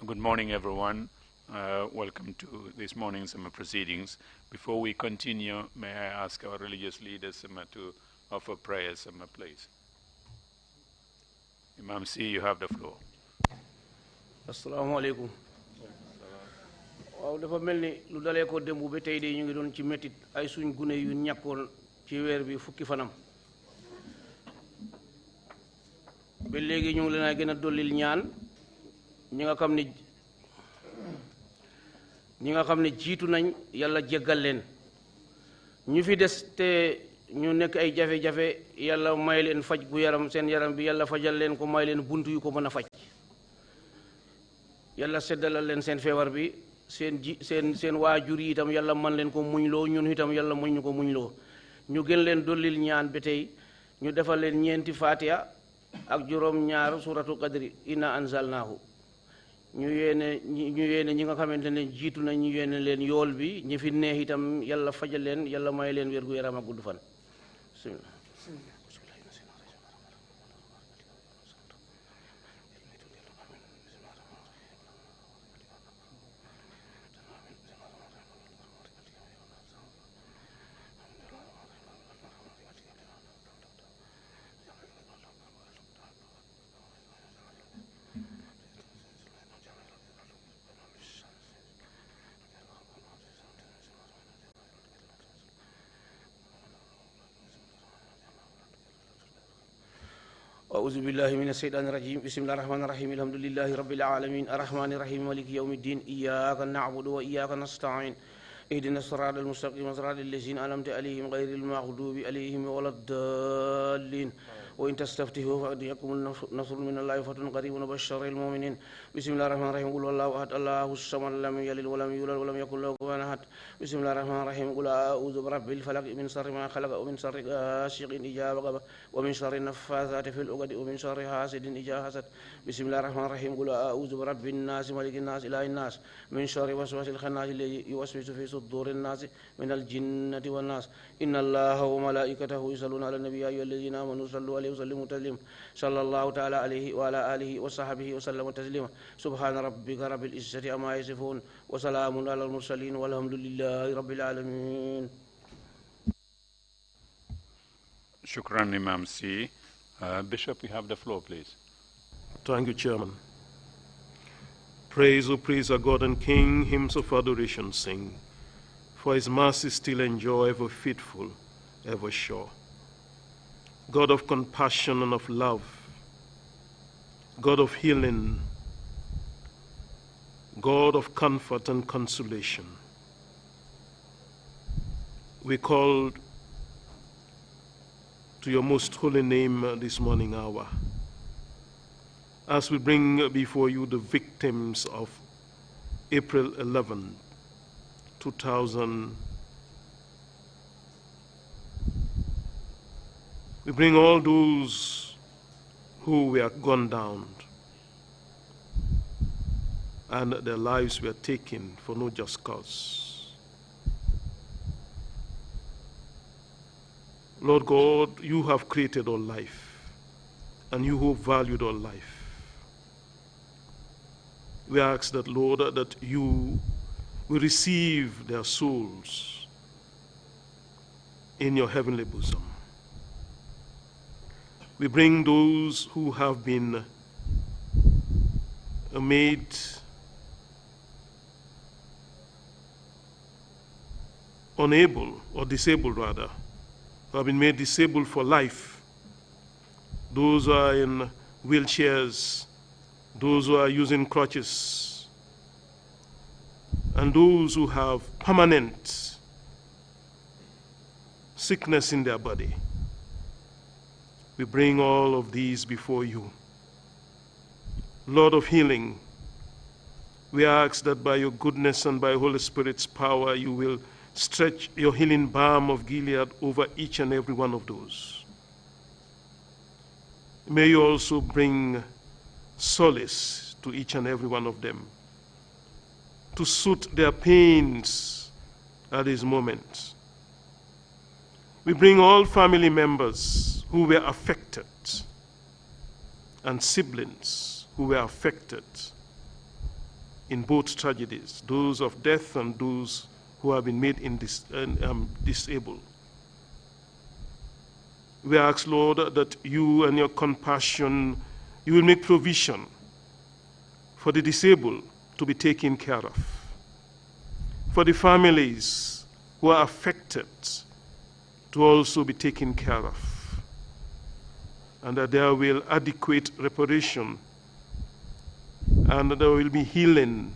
Good morning, everyone. Welcome to this morning's proceedings. Before we continue, may I ask our religious leaders to offer prayers, please. Imam C, you have the floor. Assalamu alaikum. Waaw dafa mel ni lu dalee ko démb ba tey de ñu ngi doon ci métit ay suñ gune yu ñàkkoon ci weer bi fukki fanam ba léegi ñu ngi leen a gën a dollil ñaan ñi nga xam ne jiitu nañ yàlla jéggal leen ñu fi des te ñu nekk ay jafe-jafe yàlla may leen faj gu yaram seen yaram bi yàlla fajal leen ko may leen buntu yu ko mën a faj yàlla seddalal leen seen feebar bi seen waajur yi itam yàlla man leen ko muñloo ñun itam yàlla muñ ñu ko muñloo ñu gën leen dollil ñaan ba tey ñu defal leen ñeenti fatiha ak juróom ñaar suratu qadri inna anzalnahu ñu yéene ñi nga xamante ne jiitu na ñu yéene leen yool bi ñi fi neex itam yàlla fajal leen yàlla may leen wér gu yaram ak gudd fan أعوذ بالله من الشيطان الرجيم بسم الله الرحمن الرحيم الحمد لله رب العالمين الرحمن الرحيم مالك يوم الدين إياك نعبد وإياك نستعين اهدنا الصراط المستقيم صراط الذين أنعمت عليهم غير المغضوب عليهم ولا الضالين وإن تستفتحوا فقد يكون النصر من الله فتح قريب وبشر المؤمنين بسم الله الرحمن الرحيم قل والله أحد الله الصمد لم يلد ولم يولد ولم يكن له كفوا أحد بسم الله الرحمن الرحيم قل أعوذ برب الفلق من شر ما خلق ومن شر غاسق إذا وقب ومن شر النفاثات في العقد ومن شر حاسد إذا حسد بسم الله الرحمن الرحيم قل أعوذ برب الناس ملك الناس إله الناس من شر وسواس الخناس الذي يوسوس في صدور الناس من الجنة والناس إن الله وملائكته يصلون على النبي يا أيها الذين آمنوا صلوا عليه وسلموا تسليما صلى الله تعالى عليه وعلى آله وصحبه وسلم تسليما سبحان ربك رب العزة عما يصفون وسلام على المرسلين والحمد لله رب العالمين. Shukran, Imam C. Bishop, you have the floor, please. Thank you, Chairman. Praise, O praise our God and King, hymns of adoration sing. For his mercy still endure, ever faithful, ever sure. God of compassion and of love, God of healing, God of comfort and consolation. We call to your most holy name this morning hour, as we bring before you the victims of April 11, 2000. We bring all those who were gunned down and their lives were taken for no just cause. Lord God, you have created all life, and you who valued all life. We ask that, Lord, that you will receive their souls in your heavenly bosom. We bring those who have been made unable, or disabled rather, who have been made disabled for life. Those who are in wheelchairs, those who are using crutches, and those who have permanent sickness in their body. We bring all of these before you. Lord of healing, we ask that by your goodness and by Holy Spirit's power, you will stretch your healing balm of Gilead over each and every one of those. May you also bring solace to each and every one of them, to soothe their pains at this moment. We bring all family members who were affected and siblings who were affected in both tragedies, those of death and those who have been made disabled. We ask, Lord, that you and your compassion, you will make provision for the disabled to be taken care of, for the families who are affected to also be taken care of, and that there will be adequate reparation, and that there will be healing,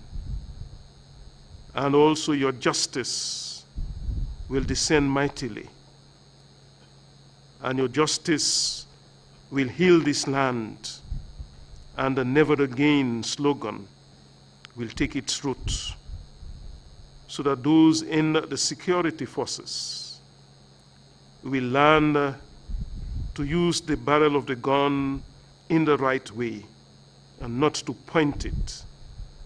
and also your justice will descend mightily, and your justice will heal this land, and the never again slogan will take its root, so that those in the security forces will learn to use the barrel of the gun in the right way and not to point it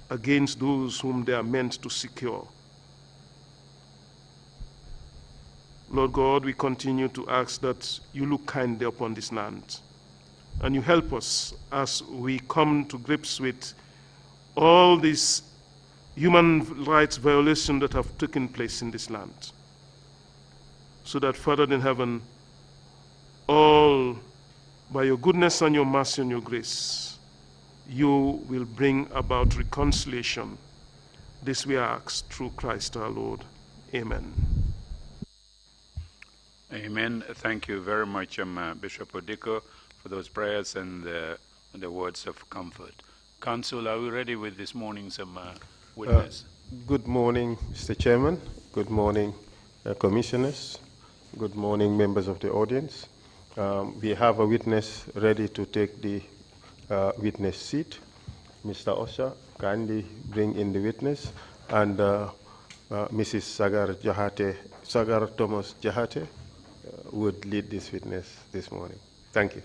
against those whom they are meant to secure. Lord God, we continue to ask that you look kindly upon this land and you help us as we come to grips with all these human rights violations that have taken place in this land, so that, Father in heaven, all by your goodness and your mercy and your grace, you will bring about reconciliation. This we ask through Christ our Lord. Amen. Amen. Thank you very much, Bishop Odiko, for those prayers and the words of comfort. Council, are we ready with this morning's witness? Good morning, Mr. Chairman. Good morning, commissioners. Good morning, members of the audience. We have a witness ready to take the witness seat. Mr. Osha, kindly bring in the witness, and Mrs. Sagar Thomas Jahate would lead this witness this morning. Thank you.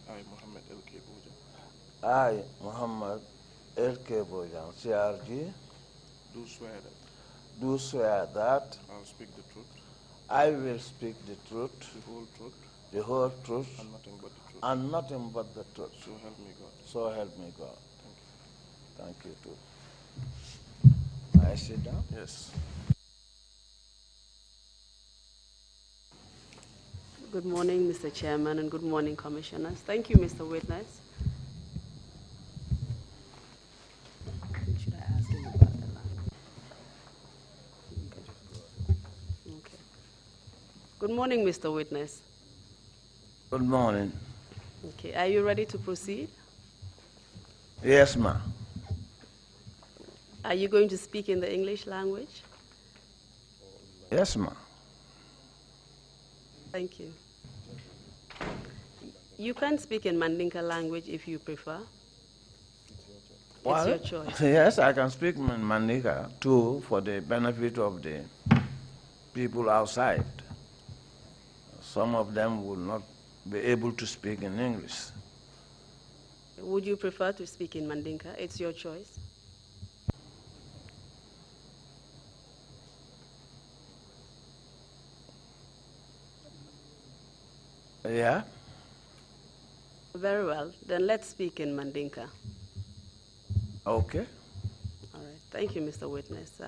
I, Muhammad L.K. Bojan, I, Muhammad L.K. Bojan, CRG, do swear that I'll speak the truth, I will speak the truth, the whole truth, the whole truth, and nothing but the truth. and nothing but the truth. So help me God. So help me God. Thank you. Thank you too. May I sit down? Yes. Good morning, Mr. Chairman, and good morning, Commissioners. Thank you, Mr. Witness. Should I ask him about the land? Okay. Good morning, Mr. Witness. Good morning. Okay, are you ready to proceed? Yes, ma'am. Are you going to speak in the English language? Yes, ma'am. Thank you. You can speak in Mandinka language if you prefer. It's your choice. Yes, I can speak Mandinka too for the benefit of the people outside. Some of them will not be able to speak in English. Would you prefer to speak in Mandinka? It's your choice. Yeah? Very well. Then let's speak in Mandinka. Okay. All right. Thank you, Mr. Witness.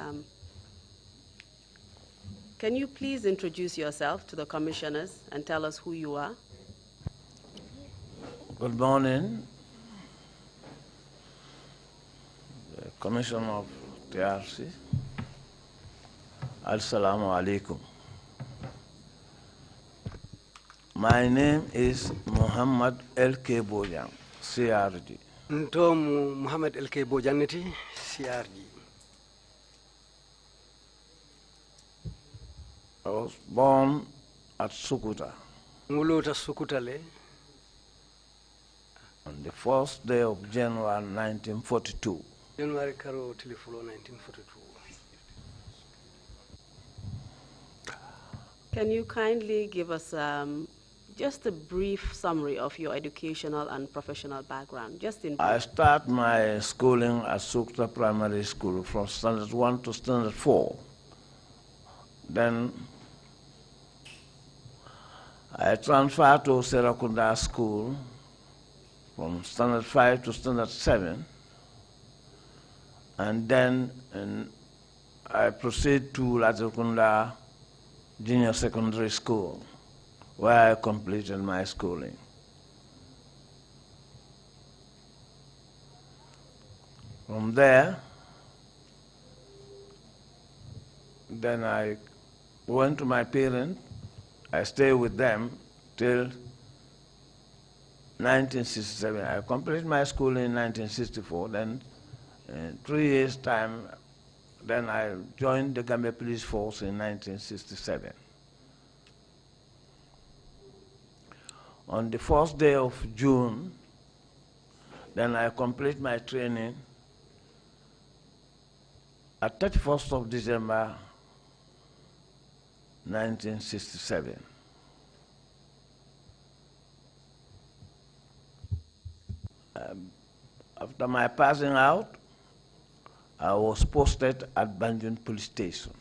Can you please introduce yourself to the commissioners and tell us who you are? Good morning, the Commissioner of TRRC. Assalamu alaikum. My name is Muhammad L.K. Bojan, CRG. Ntomu Muhammad L.K. Bojaneti, CRG. I was born at Sukuta Nguluta Sukutale on the first day of January 1942. January Karo Telefulo 1942. Can you kindly give us just a brief summary of your educational and professional background, just in brief? I start my schooling at Sukuta Primary School from standard 1 to standard 4. Then I transferred to Serakunda School from standard 5 to standard 7. And then I proceed to Latrikunda Junior Secondary School, where I completed my schooling. From there, then I went to my parents. I stayed with them till 1967. I completed my school in 1964. Then, in 3 years' time, then I joined the Gambia Police Force in 1967. On the first day of June, then I complete my training at 31st of December 1967. After my passing out, I was posted at Banjul Police Station,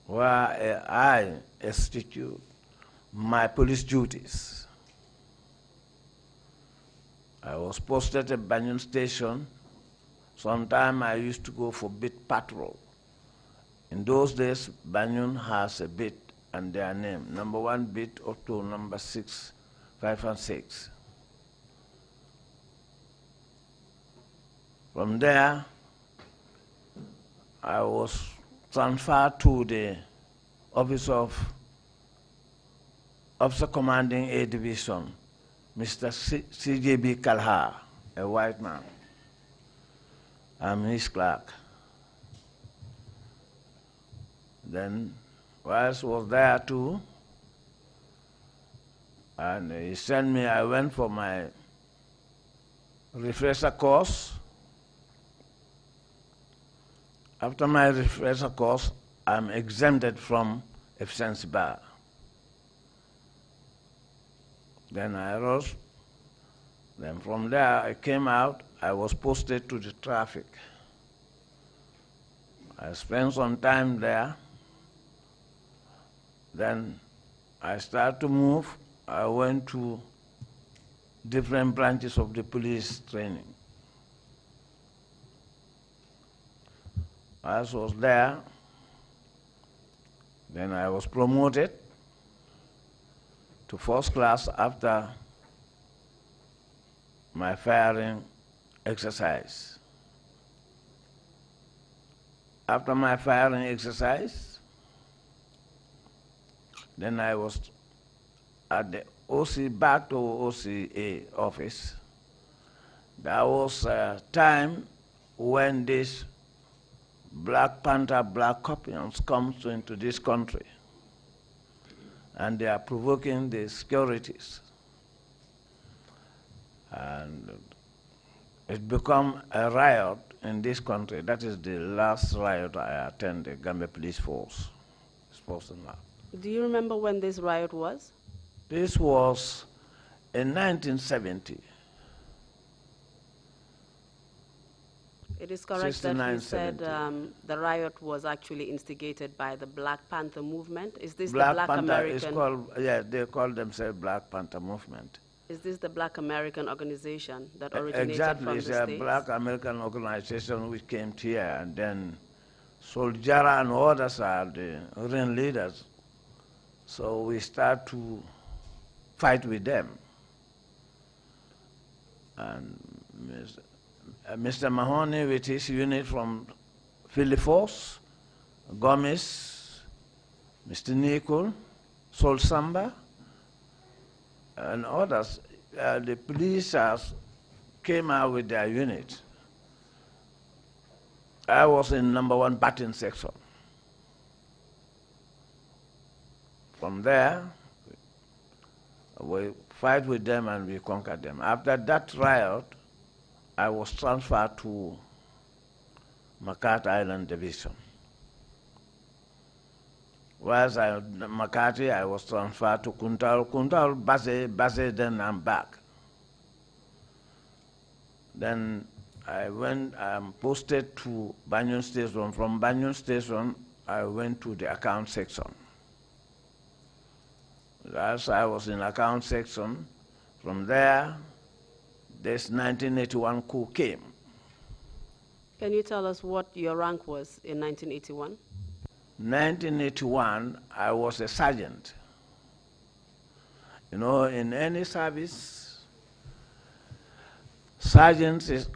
where I execute my police duties. I was posted at Banjul Station. Sometimes I used to go for beat patrol. In those days, Banjul has a beat and their name, number 1 beat up to number 6, 5 and 6. From there, I was transferred to the office of Officer Commanding A Division, Mr. C.J.B. Kalha, a white man. I'm his clerk. Then, whilst was there too, and he sent me, I went for my refresher course. After my refresher course, I'm exempted from efficiency bar. Then I rose. Then from there, I came out. I was posted to the traffic. I spent some time there. Then I started to move. I went to different branches of the police training. I was there. Then I was promoted to first class after my firing exercise. After my firing exercise, then I was at the back to OCA office. There was a time when this Black Panther, Black Copians comes into this country, and they are provoking the securities. And it become a riot in this country. That is the last riot I attended, Gambia Police Force. Do you remember when this riot was? This was in 1970. It is correct that you said the riot was actually instigated by the Black Panther movement. Is this Black the Black Panther American? is called, yeah, they call themselves Black Panther movement. Is this the Black American organization that originated Exactly, from it's the a States? Black American organization which came here, and then Soljara and others are the ringleaders. So we start to fight with them. And Mr. Mahoney with his unit from Philly Force, Gomez, Mr. Nicol, Sol Samba, and others, the police came out with their unit. I was in number 1 batting section. From there, we fight with them and we conquer them. After that riot, I was transferred to McCarthy Island Division. Whilst I was at McCarthy, I was transferred to Kuntal, Base, then I'm back. Then I'm posted to Banyan Station. From Banyan Station, I went to the account section. As I was in account section, from there, this 1981 coup came. Can you tell us what your rank was in 1981? 1981, I was a sergeant. You know, in any service, sergeant is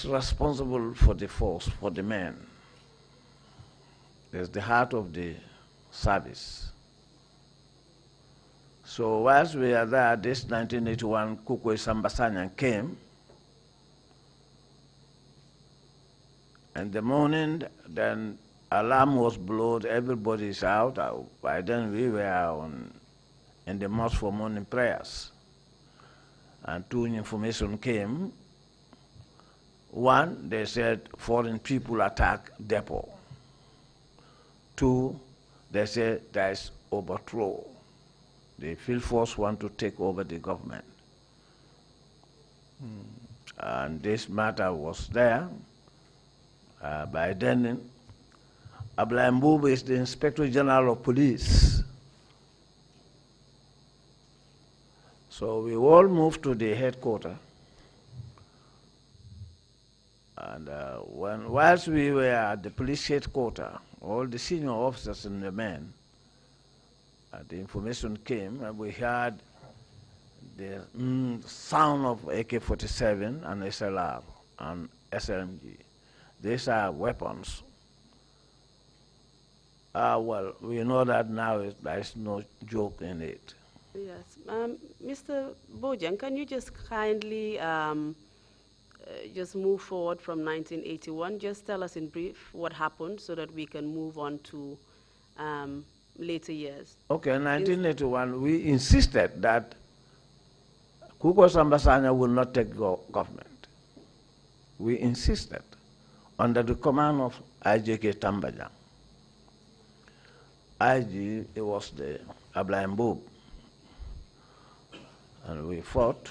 responsible for the force, for the men. It's the heart of the service. So whilst we are there, this 1981 Kukwe Sambasanyan came. In the morning, then alarm was blown, everybody is out. By then we were in the mosque for morning prayers. And 2 information came. 1, they said foreign people attack depot. 2, they said there is overthrow. The field force want to take over the government. And this matter was there. By then, Ablaye Mbubu is the Inspector General of Police. So we all moved to the headquarters. And whilst we were at the police headquarters, all the senior officers and the men, the information came, and we heard the sound of AK-47 and SLR and SLMG. These are weapons. Well, we know that now there is no joke in it. Yes. Mr. Bojang, can you just kindly just move forward from 1981? Just tell us in brief what happened so that we can move on to later years. Okay, in 1981, we insisted that Kuko Sambasanya will not take government. We insisted under the command of IJK Tambajang. IG, it was the Ablaye Mbubu. And we fought.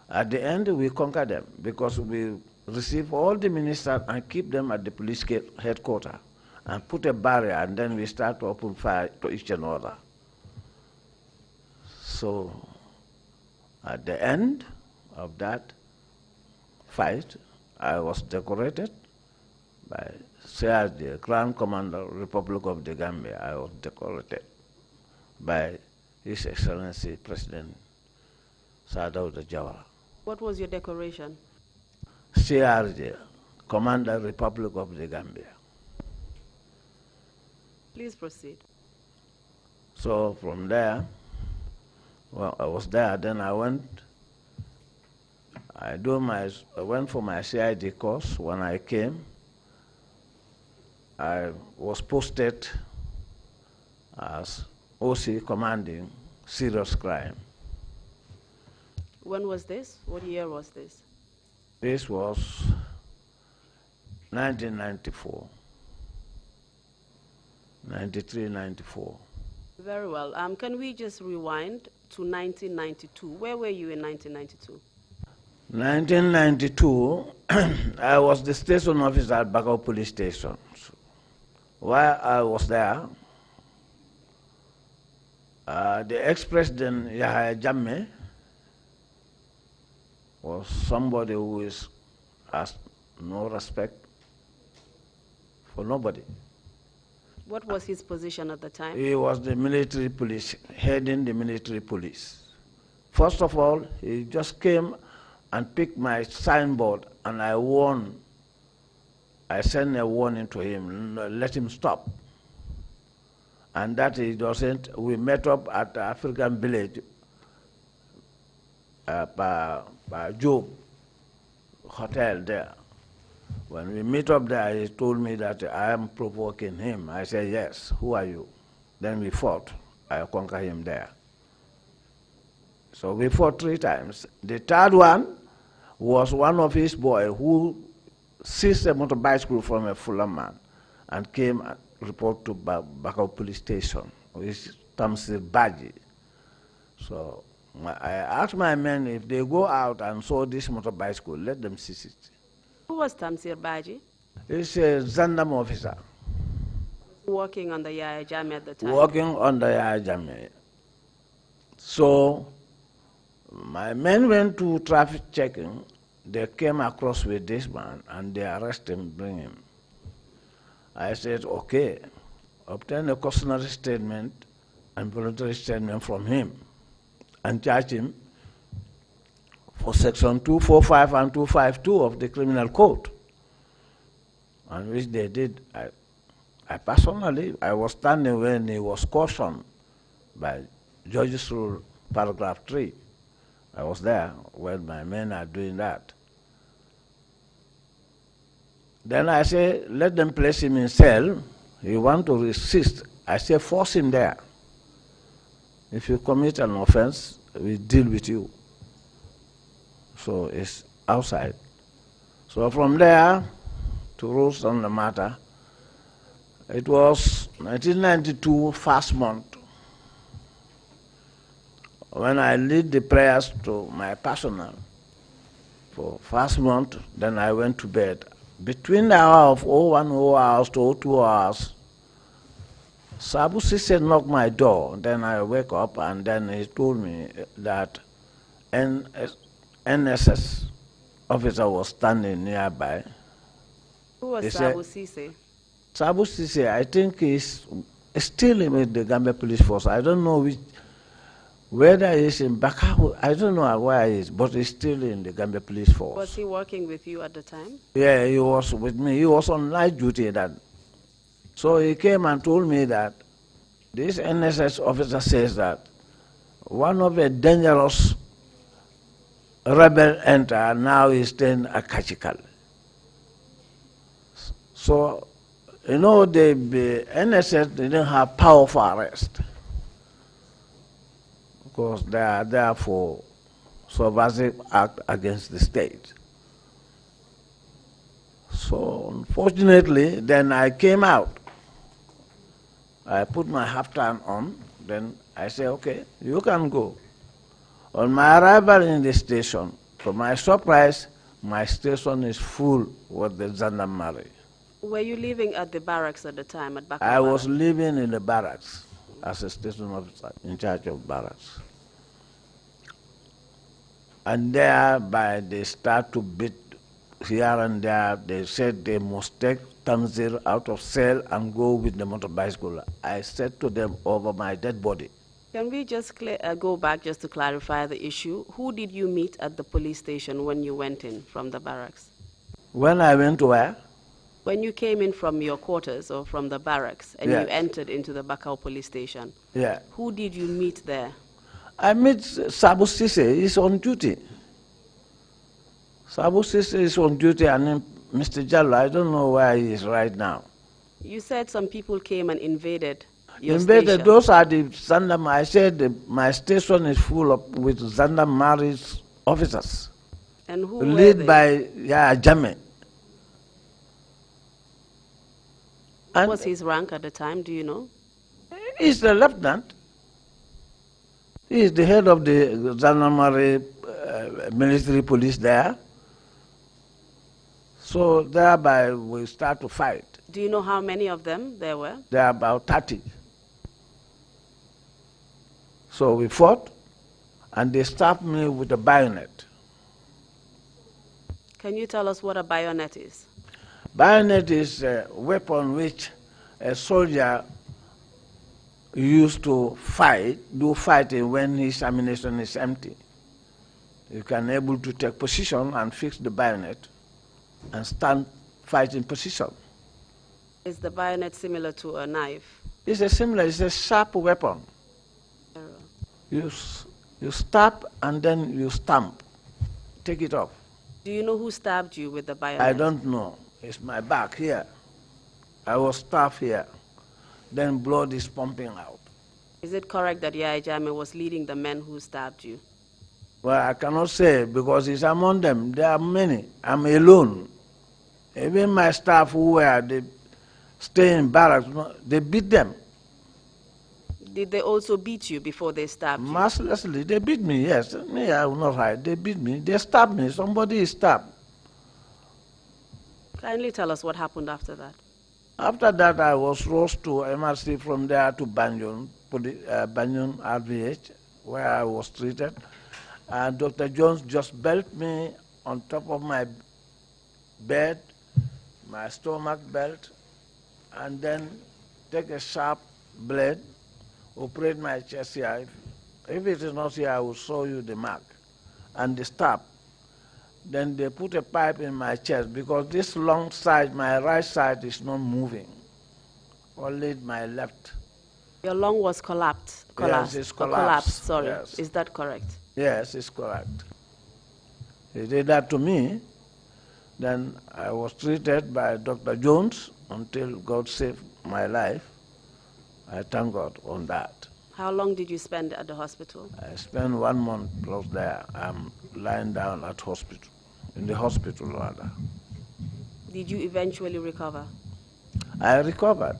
At the end, we conquered them because we received all the ministers and keep them at the police headquarters and put a barrier, and then we start to open fire to each other. So at the end of that fight, I was decorated by CRD, Grand Commander, Republic of the Gambia. I was decorated by His Excellency President Sadauda Jawara. What was your decoration? CRD, Commander, Republic of the Gambia. Please proceed. So from there, well, I was there, then I went for my CID course. When I came, I was posted as OC commanding serious crime. When was this? What year was this? This was 1994, 93, 94. Very well. Can we just rewind to 1992? Where were you in 1992? 1992, I was the station officer at Bakau Police Station. While I was there, the ex-president Yahya Jammeh was somebody who has no respect for nobody. What was his position at the time? He was the military police, heading the military police. First of all, he just came and picked my signboard, and I sent a warning to him, let him stop. And that he doesn't. We met up at the African village, by Job Hotel there. When we meet up there, he told me that I am provoking him. I said, yes, who are you? Then we fought. I conquered him there. So we fought 3 times. The third one was one of his boys who seized a motorbike from a Fulham man and came and reported to Bakau Police Station, which Tamsir Baji. So I asked my men, if they go out and saw this motorbike, let them seize it. Who was Tamsir Baji? He's a Zandam officer. Working on the Yahya Jammeh at the time? Working on the Yahya Jammeh. So my men went to traffic checking. They came across with this man and they arrested him, bring him. I said, okay, obtain a cautionary statement and voluntary statement from him and charge him for section 245 and 252 of the criminal code. And which they did. I personally, I was standing when he was cautioned by Judge's Rule, paragraph 3. I was there when my men are doing that. Then I say, let them place him in cell. You want to resist. I say, force him there. If you commit an offense, we deal with you. So it's outside. So from there to rules on the matter, it was 1992 first month when I lead the prayers to my personnel for first month. Then I went to bed. Between the hour of 01 hours to 02 hours, Sabu Sise knocked my door. Then I wake up, and then he told me that NSS officer was standing nearby. Who was He Sabu said, Sise? Sabu Sise, I think he's still with the Gambia Police Force. I don't know whether he's in Bakau. I don't know where he is, but he's still in the Gambia Police Force. Was he working with you at the time? Yeah, he was with me. He was on night duty then. So he came and told me that this NSS officer says that one of the dangerous rebel enter, now is staying at Kachikal. So, you know, the NSS didn't have power for arrest because they are there for subversive act against the state. So, unfortunately, then I came out. I put my half-time on, then I said, okay, you can go. On my arrival in the station, to my surprise, my station is full with the gendarmerie. Were you living at the barracks at the time, at Bakau I was Barracks? living in the barracks as a station officer in charge of barracks. And thereby they start to beat here and there. They said they must take Tanzir out of cell and go with the motor bicycle. I said to them over my dead body. Can we just go back just to clarify the issue? Who did you meet at the police station when you went in from the barracks? When I went to where? When you came in from your quarters or from the barracks and Yes. you entered into the Bakau police station, Yeah. who did you meet there? I met Sabu Sise, he's on duty. Sabu Sise is on duty, and then Mr. Jallo, I don't know where he is right now. You said some people came and invaded your Invaded, station. those are the Zandam. I said my station is full of with Zandamari's officers, And who were led they? by Jame. What was his rank at the time, do you know? He's the lieutenant. He is the head of the Zandamari military police there. So thereby we start to fight. Do you know how many of them there were? There are about 30. So we fought, and they stabbed me with a bayonet. Can you tell us what a bayonet is? Bayonet is a weapon which a soldier used to do fighting when his ammunition is empty. You can able to take position and fix the bayonet and stand fighting position. Is the bayonet similar to a knife? It's a sharp weapon. You stab and then you stamp, take it off. Do you know who stabbed you with the bayonet? I don't know. It's my back here. I was stabbed here. Then blood is pumping out. Is it correct that Yaya Jammeh was leading the men who stabbed you? Well, I cannot say because it's among them. There are many. I'm alone. Even my staff who they stay in barracks, they beat them. Did they also beat you before they stabbed you? Mercilessly, they beat me, yes. Me, I will not hide. They beat me. They stabbed me. Somebody is stabbed. Kindly tell us what happened after that. After that, I was rushed to MRC, from there to Banjul RVH, where I was treated. And Dr. Jones just belt me on top of my bed, my stomach belt, and then take a sharp blade, operate my chest here. If it is not here, I will show you the mark and the stab. Then they put a pipe in my chest because this long side, my right side, is not moving. Only my left. Your lung was collapsed. Yes, it's collapsed. Sorry. Yes. Is that correct? Yes, it's correct. He did that to me. Then I was treated by Dr. Jones until God saved my life. I thank God on that. How long did you spend at the hospital? I spent 1 month plus there. I'm lying down at hospital, in the hospital rather. Did you eventually recover? I recovered.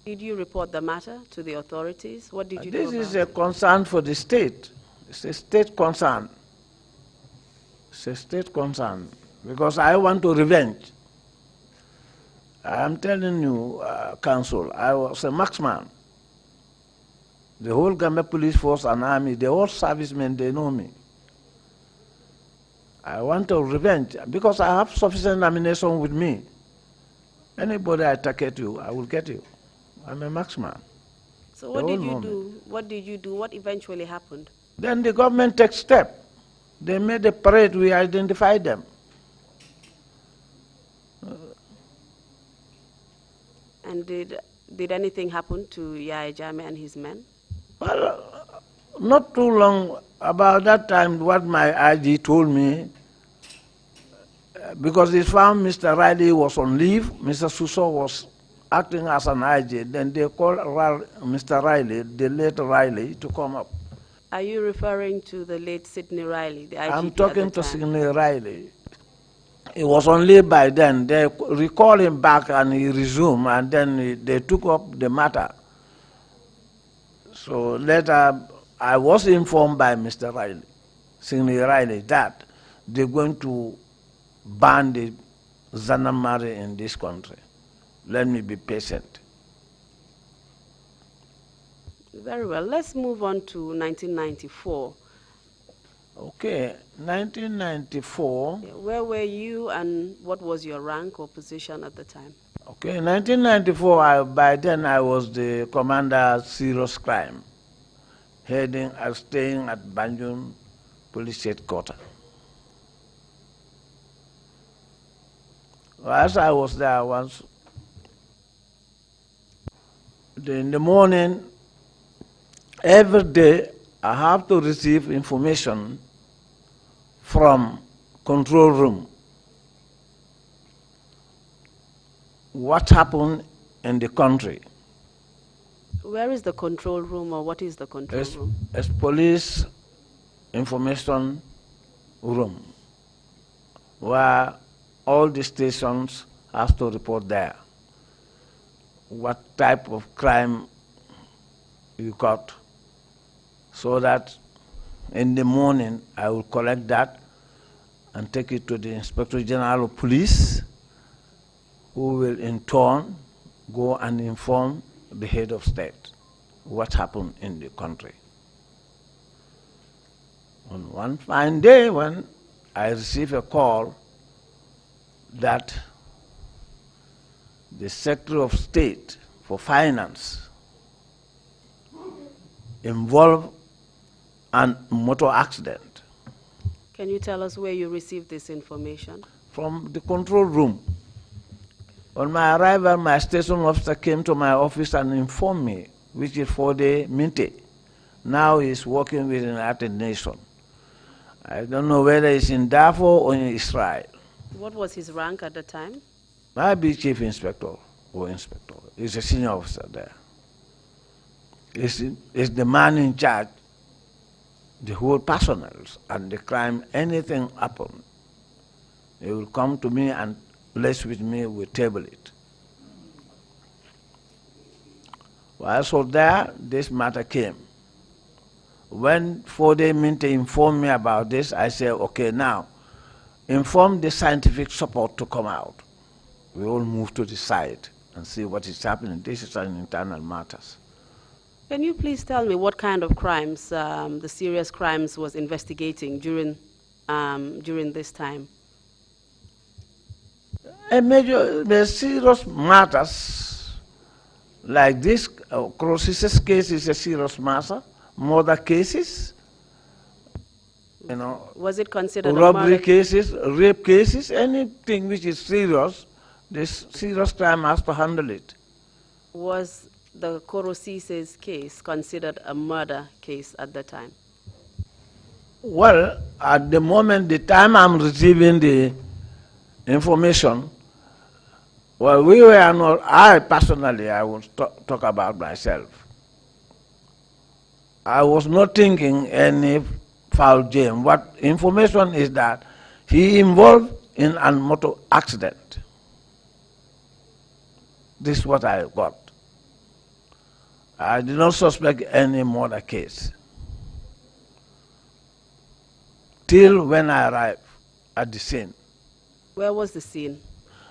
Did you report the matter to the authorities? What did you do This about is a it? concern for the state. It's a state concern. It's a state concern because I want to revenge. I'm telling you, Council, I was a marksman. The whole Gambia police force and army, the whole servicemen, they know me. I want to revenge because I have sufficient ammunition with me. Anybody I target you, I will get you. I'm a marksman. So what did you do? What did you do? What eventually happened? Then the government takes step. They made a parade, we identified them. And did anything happen to Yaya Jammeh and his men? Well, not too long, about that time, what my IG told me, because they found Mr. Riley was on leave, Mr. Suso was acting as an IG, then they called Mr. Riley, the late Riley, to come up. Are you referring to the late Sidney Riley, the IGP I'm talking at the to time? Sidney Riley. He was on leave by then. They recalled him back and he resumed, and then they took up the matter. So later, I was informed by Mr. Riley, Sidney Riley, that they're going to ban the Zanamari in this country. Let me be patient. Very well. Let's move on to 1994. Okay, 1994. Where were you and what was your rank or position at the time? Okay, in 1994, by then I was the commander serious crime, staying at Banjul Police Headquarters. As I was there once, in the morning, every day I have to receive information from control room. What happened in the country? Where is the control room, or what is the control room? It's police information room, where all the stations have to report there. What type of crime you got, so that in the morning I will collect that and take it to the Inspector General of Police, who will in turn go and inform the head of state what happened in the country. On one fine day when I received a call that the Secretary of State for Finance involved in a motor accident. Can you tell us where you received this information? From the control room. On my arrival, my station officer came to my office and informed me, which is for the Minte. Now he's working with the United Nations. I don't know whether he's in Darfur or in Israel. What was his rank at the time? Maybe chief inspector or inspector. He's a senior officer there. He's the man in charge, the whole personnel, and the crime, anything happen, he will come to me and place with me, we table it. While so there, this matter came. When 4-day Minte informed me about this, I said, okay, now, inform the scientific support to come out. We all move to the side and see what is happening. This is an internal matters. Can you please tell me what kind of crimes, the serious crimes, was investigating during this time? The serious matters like this, Cross's case is a serious matter. Murder cases, was it considered robbery cases, rape cases, anything which is serious, this serious crime has to handle it. Was the Korosis's case considered a murder case at the time? Well, at the moment, the time I'm receiving the information, well, we were not, I personally, I will talk about myself. I was not thinking any foul game. What information is that he involved in a motor accident. This is what I got. I did not suspect any murder case. till when I arrived at the scene. Where was the scene?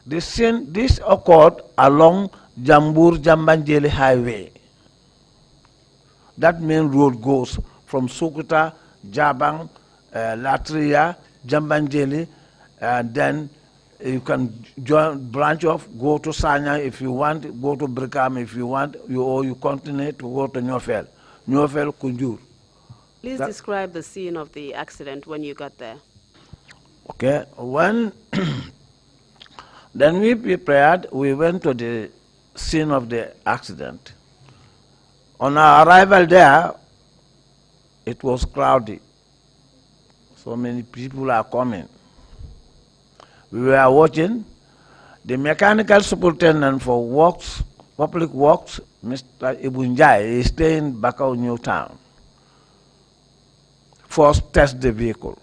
The scene, this occurred along Jambur-Jambanjeli Highway. That main road goes from Sokuta, Jabang, Latria, Jambanjeli, and then you can branch off, go to Sanya if you want, go to Brikam if you want, or you continue to go to Nyofel, Kunjur. Please describe the scene of the accident when you got there. Okay, when then we prepared, we went to the scene of the accident. On our arrival there, it was crowded. So many people are coming. We were watching. The mechanical superintendent for works, public works, Mr. Ibunjai, is staying in Bakau New Town. First test the vehicle.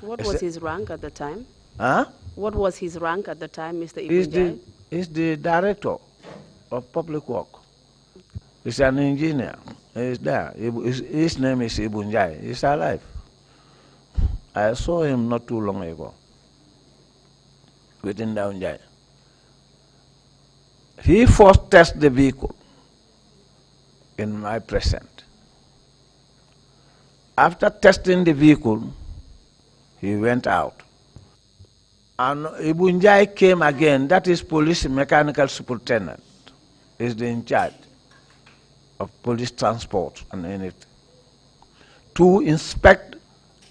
What was his rank at the time? Huh? What was his rank at the time, Mr. Ibunjai? He's the director of public work. He's an engineer. He's there. His name is Ibunjai. He's alive. I saw him not too long ago. Within Downjai. He first tested the vehicle in my presence. After testing the vehicle, he went out. And Ibunjai came again, that is police mechanical superintendent, is in charge of police transport and anything, to inspect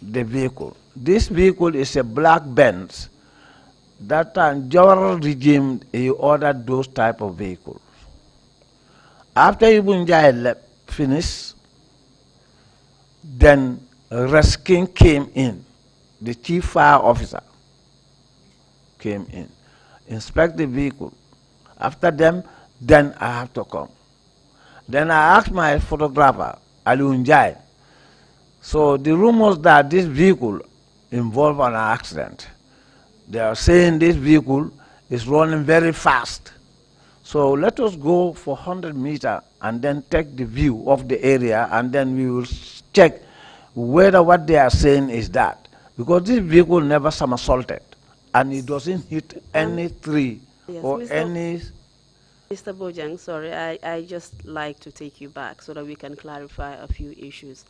the vehicle. This vehicle is a black Benz. That time, Jawara regime, he ordered those type of vehicles. After Ibunjai finished, then Raskin came in, the chief fire officer came in, inspect the vehicle. After them, then I have to come. Then I asked my photographer, Alunjai. So the rumors that this vehicle involved an accident. They are saying this vehicle is running very fast. So let us go for 100 meters and then take the view of the area, and then we will check whether what they are saying is that. Because this vehicle never somersaulted, and it doesn't hit any tree or any... Mr. Bojang, sorry, I just like to take you back so that we can clarify a few issues.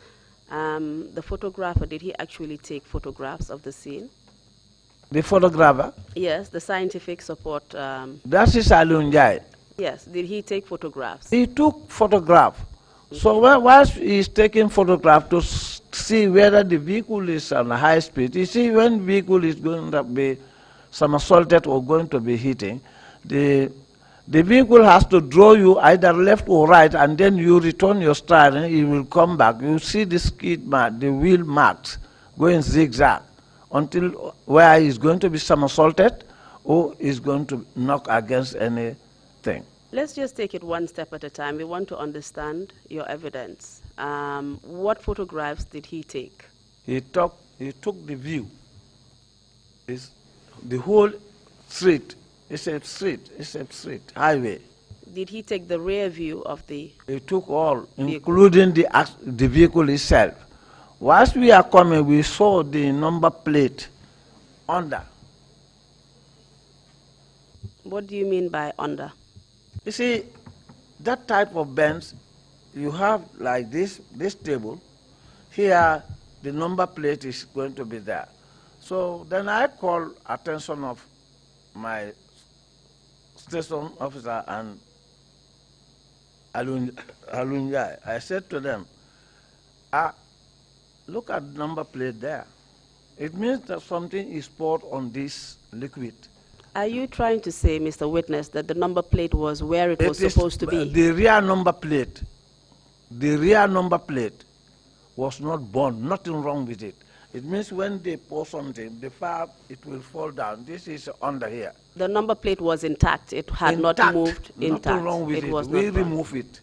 The photographer, did he actually take photographs of the scene? The photographer? Yes, the scientific support. That is Alunjai. Yes, did he take photographs? He took photographs. Okay. So whilst he is taking photographs to see whether the vehicle is on a high speed, you see when vehicle is going to be somersaulted or going to be hitting, the vehicle has to draw you either left or right, and then you return your stride and you will come back. You see the skid mark, the wheel marks going zigzag until where he's going to be somersaulted or is going to knock against anything. Let's just take it one step at a time. We want to understand your evidence. What photographs did he take? He took the view. It's the whole street. It's a street, highway. Did he take the rear view of the... He took all, vehicle, including the vehicle itself. Whilst we are coming, we saw the number plate under. What do you mean by under? You see, that type of Benz, you have like this table. Here, the number plate is going to be there. So then I call attention of my station officer and Alunjai. I said to them, look at the number plate there. It means that something is poured on this liquid. Are you trying to say, Mr. Witness, that the number plate was where it was supposed to be? The rear number plate was not burned, nothing wrong with it. It means when they pour something, the fire, it will fall down. This is under here. The number plate was intact. It had not moved intact. Nothing wrong with it. Was we remove it.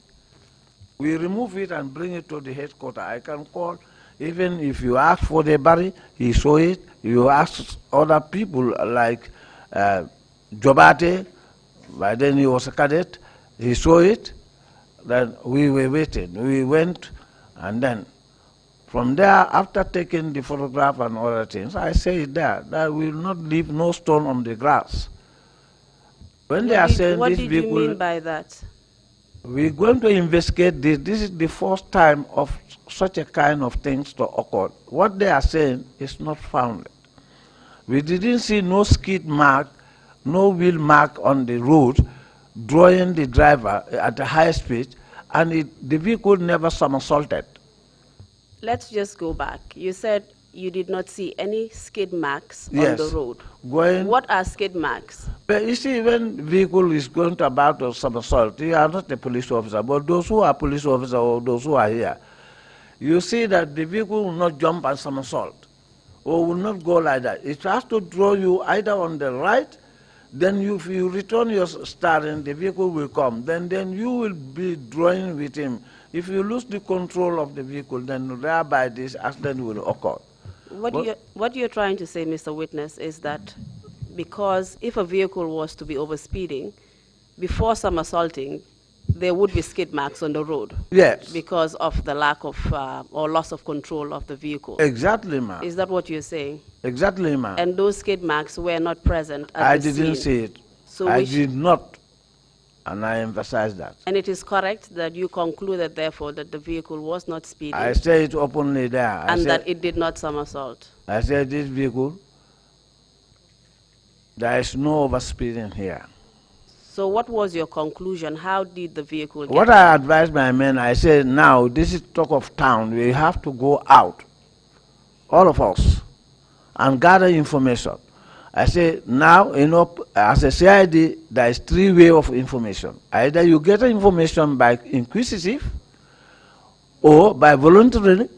We remove it and bring it to the headquarters. I can call, even if you ask for the Barry, he saw it. You ask other people like Jobate, by then he was a cadet, he saw it. Then we were waiting. We went, and then From there, after taking the photograph and other things, I say there that we will not leave no stone on the grass. When they are saying What this did vehicle, you mean by that? we're going to investigate this. This is the first time of such a kind of things to occur. What they are saying is not founded. We didn't see no skid mark, no wheel mark on the road, drawing the driver at a high speed, and the vehicle never somersaulted. Let's just go back. You said you did not see any skid marks on Yes. the road. Going, What are skid marks? but you see, when vehicle is going to about to somersault, you are not a police officer, but those who are police officers or those who are here, you see that the vehicle will not jump and somersault, or will not go like that. It has to draw you either on the right, then if you return your steering, the vehicle will come. Then you will be drawing with him. If you lose the control of the vehicle, then thereby this accident will occur. What you're trying to say, Mr. Witness, is that because if a vehicle was to be overspeeding, before somersaulting, there would be skid marks on the road. Yes. Because of the lack of or loss of control of the vehicle. Exactly, ma'am. Is that what you're saying? Exactly, ma'am. And those skid marks were not present at I the didn't scene. see it. So I did not, and I emphasize that. And it is correct that you concluded, therefore, that the vehicle was not speeding. I say it openly there. And that it did not somersault. I said this vehicle, there is no overspeeding here. So what was your conclusion? How did the vehicle get What I advised my men, I said, now this is talk of town. We have to go out, all of us, and gather information. I say, now, you know, as a CID, there is three ways of information. Either you get information by inquisitive, or by voluntary,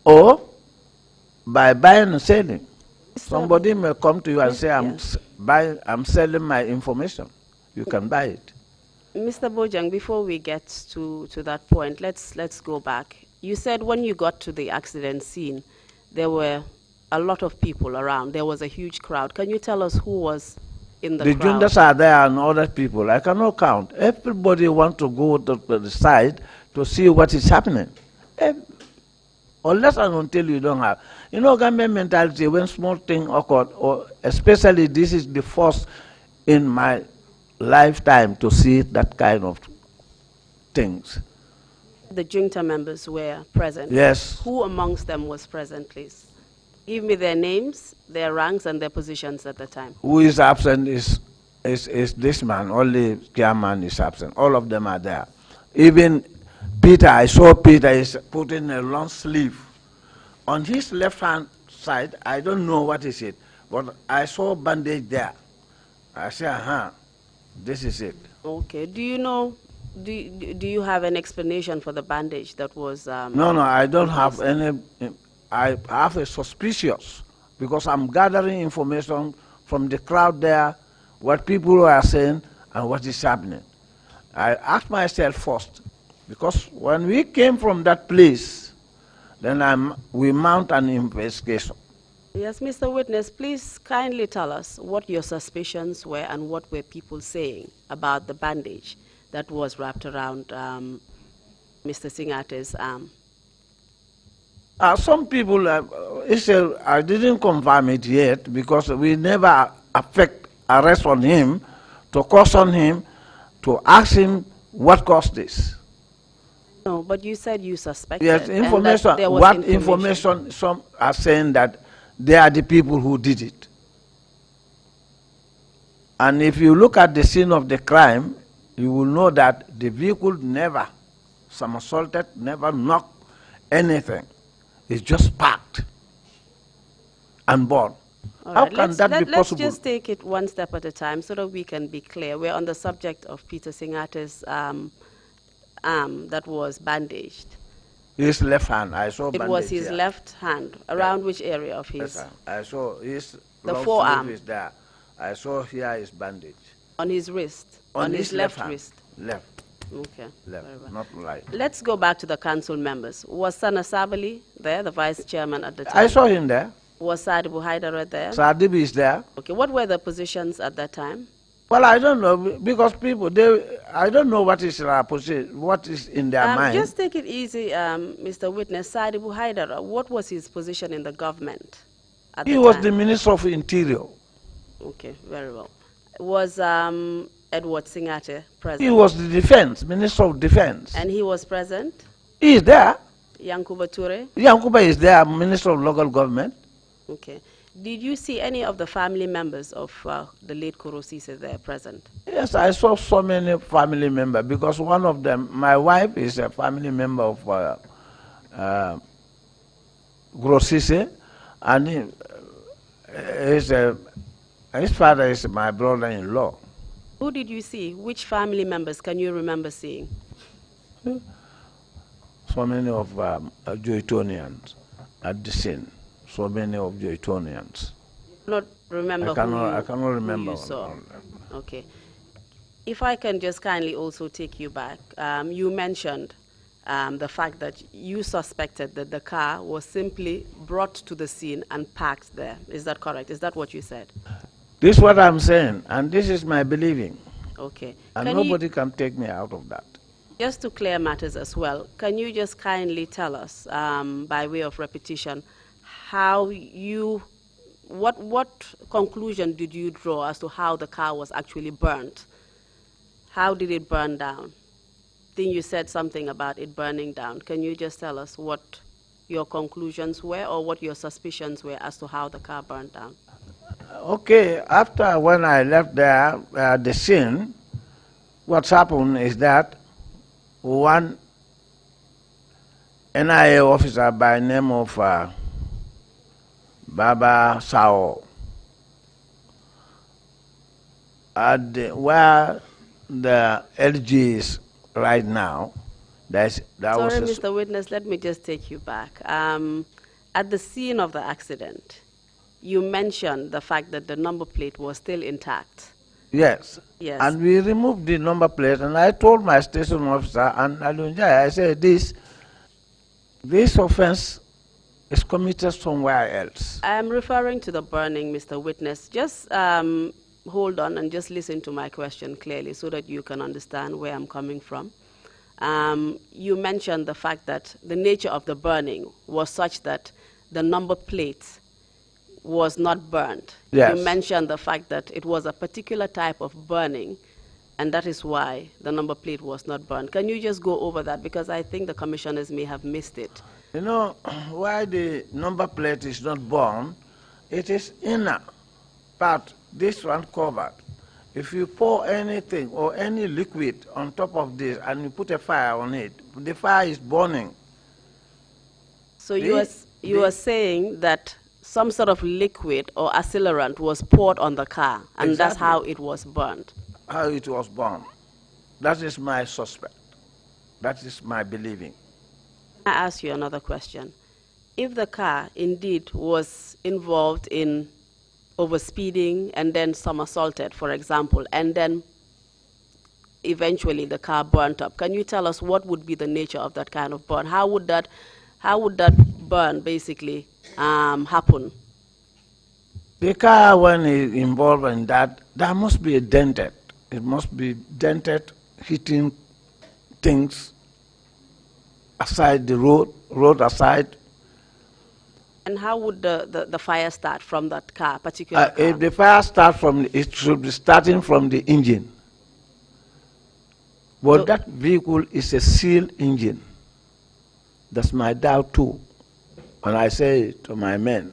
or by buying and selling. Somebody may come to you and say, I'm selling my information. You can buy it. Mr. Bojang, before we get to that point, let's go back. You said when you got to the accident scene, there were a lot of people around. There was a huge crowd. Can you tell us who was in the crowd? The juniors are there and other people. I cannot count. Everybody wants to go to the side to see what is happening. Unless and until you don't have. You know, Gambian mentality, when small thing occurred, or especially this is the first in my lifetime to see that kind of things. The junta members were present. Yes. Who amongst them was present, please? Give me their names, their ranks, and their positions at the time. Who is absent is this man. Only chairman is absent. All of them are there. Even Peter, I saw Peter is putting a long sleeve. On his left hand side, I don't know what is it, but I saw bandage there. I said, this is it. Okay. Do you know, do you have an explanation for the bandage that was... No, I don't have any. I have a suspicious, because I'm gathering information from the crowd there, what people are saying, and what is happening. I asked myself first, because when we came from that place, then we mount an investigation. Yes, Mr. Witness, please kindly tell us what your suspicions were and what were people saying about the bandage that was wrapped around Mr. Singate's arm. Some people, I didn't confirm it yet because we never arrest on him, to caution him, to ask him what caused this. No, but you said you suspected. Yes, information. There was What information? Some are saying that they are the people who did it. And if you look at the scene of the crime, you will know that the vehicle never somersaulted, never knocked anything. It's just parked and born. How can that be possible? Let's just take it one step at a time so that we can be clear. We're on the subject of Peter Singate's arm that was bandaged. His left hand, I saw bandage. It was his here. left hand. Around which area of his? Yes, I saw his the long forearm. sleeve is there. I saw here his bandage. On his wrist? On his left wrist? Left. Okay. Left, not right. Let's go back to the council members. Was Sana Sabali there, the vice chairman at the time? I saw him there. Was Sadibu Haidara there? Sadibu is there. Okay. What were the positions at that time? Well, I don't know, because people, I don't know what is their position, what is in their mind. Just take it easy, Mr. Witness. Sadibu Haidara, what was his position in the government at the time? He was the Minister of Interior. Okay, very well. Was Edward Singate present? He was the defense, Minister of Defense. And he was present? He is there. Yankuba Ture? Yankuba is there, Minister of Local Government. Okay. Did you see any of the family members of the late Koro Sise there present? Yes, I saw so many family members because one of them, my wife is a family member of Grosise, and his father is my brother-in-law. Who did you see? Which family members can you remember seeing? So many of Joytonians at the scene. So many of Joytonians. Not remember I cannot remember. Who you saw. Okay. If I can just kindly also take you back, you mentioned the fact that you suspected that the car was simply brought to the scene and parked there. Is that correct? Is that what you said? This is what I'm saying, and this is my believing. Okay. And nobody can take me out of that. Just to clear matters as well, can you just kindly tell us, by way of repetition, how what conclusion did you draw as to how the car was actually burnt? How did it burn down? I think you said something about it burning down. Can you just tell us what your conclusions were or what your suspicions were as to how the car burned down? Okay, after when I left there, the scene, what's happened is that one NIA officer by name of Baba Sao, where the LG is right now, Sorry, Mr. Witness, let me just take you back. At the scene of the accident, you mentioned the fact that the number plate was still intact. Yes. Yes. And we removed the number plate, and I told my station officer and Alunjai, I said, this offense is committed somewhere else. I am referring to the burning, Mr. Witness. Just hold on and just listen to my question clearly so that you can understand where I'm coming from. You mentioned the fact that the nature of the burning was such that the number plate was not burned. Yes. You mentioned the fact that it was a particular type of burning, and that is why the number plate was not burned. Can you just go over that? Because I think the commissioners may have missed it. You know, why the number plate is not burned, it is inner part, this one covered. If you pour anything or any liquid on top of this and you put a fire on it, the fire is burning. So you are saying that some sort of liquid or accelerant was poured on the car, and that's how it was burned. How it was burned. That is my suspect. That is my believing. I ask you another question. If the car indeed was involved in overspeeding and then somersaulted, for example, and then eventually the car burnt up, can you tell us what would be the nature of that kind of burn? How would that burn basically happen? The car, when it's involved in that, there must be a dented. It must be dented, hitting things aside the road aside. And how would the fire start from that car, particular car? If the fire starts it should be starting from the engine. But that vehicle is a sealed engine. That's my doubt too. And I say to my men,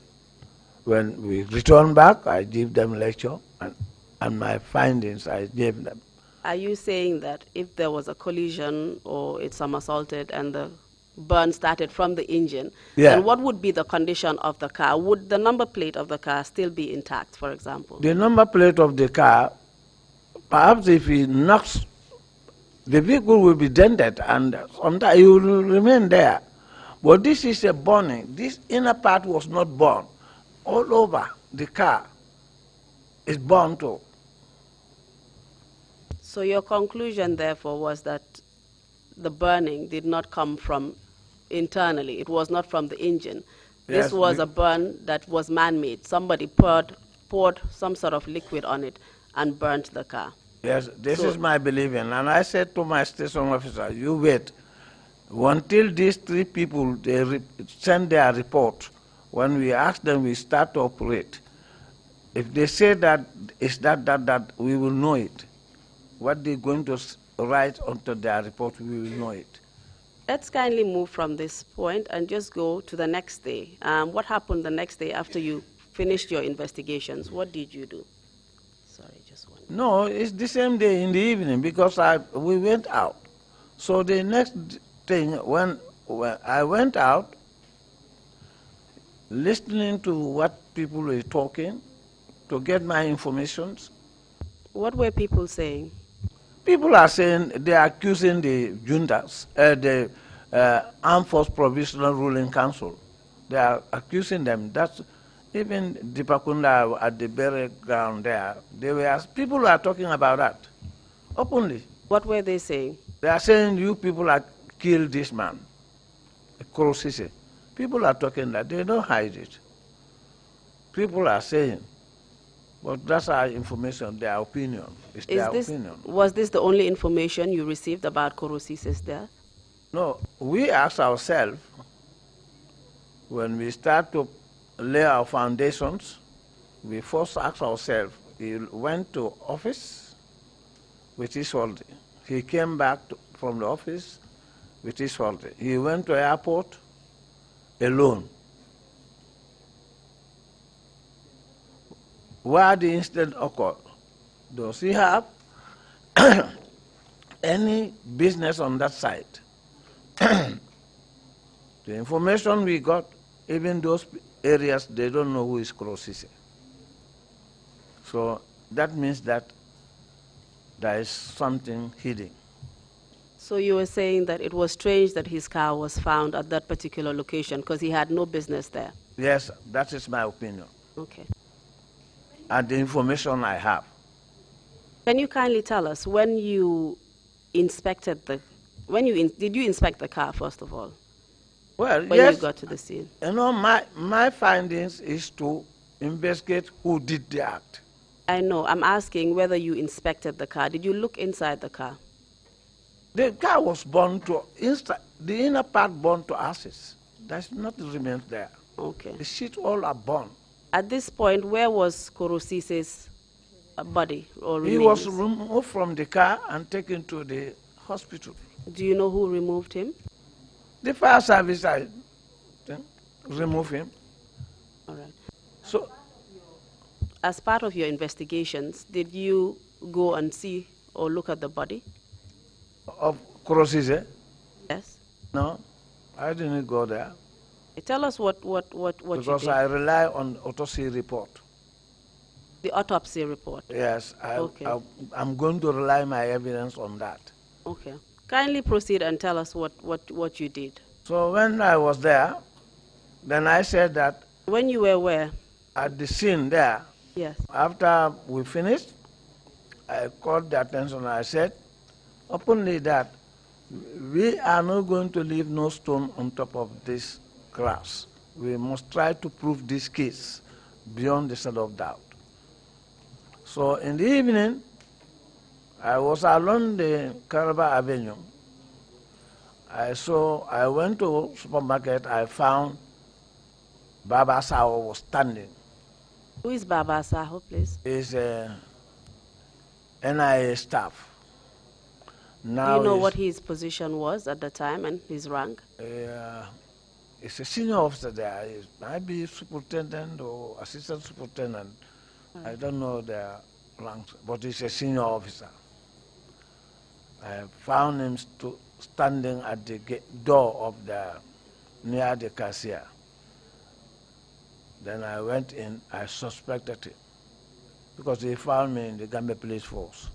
when we return back, I give them lecture, and my findings I gave them. Are you saying that if there was a collision or it somersaulted and the burn started from the engine, then what would be the condition of the car? Would the number plate of the car still be intact, for example? The number plate of the car, perhaps if it knocks, the vehicle will be dented and sometimes it will remain there. But this is a burning. This inner part was not burned. All over the car is burned too. So your conclusion, therefore, was that the burning did not come from internally. It was not from the engine. This was a burn that was man-made. Somebody poured some sort of liquid on it and burnt the car. Yes, this So- is my believing. And I said to my station officer, you wait until these 3 people send their report. When we ask them, we start to operate. If they say that it's that, we will know it. What they're going to write onto their report, we will know it. Let's kindly move from this point and just go to the next day. What happened the next day after you finished your investigations? What did you do? Sorry, just one. No, it's the same day in the evening because we went out. So the next thing, when I went out, listening to what people were talking, to get my informations. What were people saying? People are saying they are accusing the juntas, the Armed Force Provisional Ruling Council. They are accusing them. That's even Dipakunda at the burial ground there. People are talking about that openly. What were they saying? They are saying you people have killed this man, Kurosise. People are talking that. They don't hide it. People are saying. But that's our information, their opinion. It's their opinion. Was this the only information you received about Korosise's death? No, we ask ourselves, when we start to lay our foundations, we first ask ourselves, he went to office with his holiday. He came back from the office with his holiday. He went to airport alone. Where the incident occurred, does he have any business on that site? The information we got, even those areas, they don't know who is Kurosise. So that means that there is something hidden. So you were saying that it was strange that his car was found at that particular location because he had no business there? Yes, that is my opinion. Okay. And the information I have. Can you kindly tell us when you inspected did you inspect the car first of all? Well, When yes. you got to the scene? You know, my findings is to investigate who did the act. I know. I'm asking whether you inspected the car. Did you look inside the car? The car was burned the inner part burned to ashes. There's nothing remains there. Okay. The sheets all are burned. At this point, where was Korosise's body or remains? He was removed from the car and taken to the hospital. Do you know who removed him? The fire service removed him. All right. So, As part of your investigations, did you go and see or look at the body? of Kurosise? Yes. No, I didn't go there Tell us what you because did. I rely on autopsy report. The autopsy report. Yes, Okay. I'm going to rely my evidence on that. Okay. Kindly proceed and tell us what you did. So when I was there, then I said that When you were where? at the scene there, Yes. after we finished, I called the attention. I said openly that we are not going to leave no stone on top of this grass. We must try to prove this case beyond the shadow of doubt. So in the evening, I was along the Caraba Avenue. I went to supermarket. I found Baba Sao was standing. Who is Baba Saho, please? He's a NIA staff. Now Do you know what his position was at the time and his rank? He's a senior officer there. He might be superintendent or assistant superintendent. I don't know their ranks, but he's a senior officer. I found him standing at the door of near the cashier. Then I went in. I suspected him because he found me in the Gambia Police Force,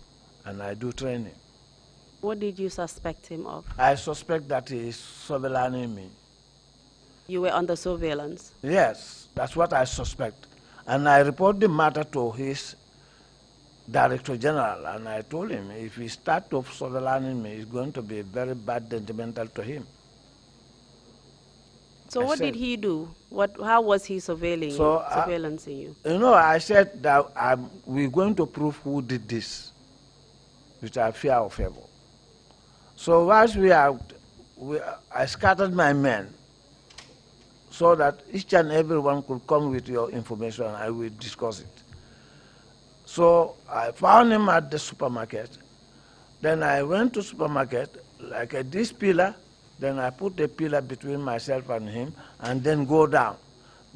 and I do training. What did you suspect him of? I suspect that he is surveilling me. You were under surveillance. Yes, that's what I suspect. And I report the matter to his Director General, and I told him if he starts to surveilling me, it's going to be very bad detrimental to him. So what did he do? How was he surveilling surveillancing you? You know, I said that we're going to prove who did this. without fear or favor. So whilst I scattered my men so that each and everyone could come with your information and I will discuss it. So I found him at the supermarket. Then I went to supermarket, like this pillar, then I put the pillar between myself and him, and then go down.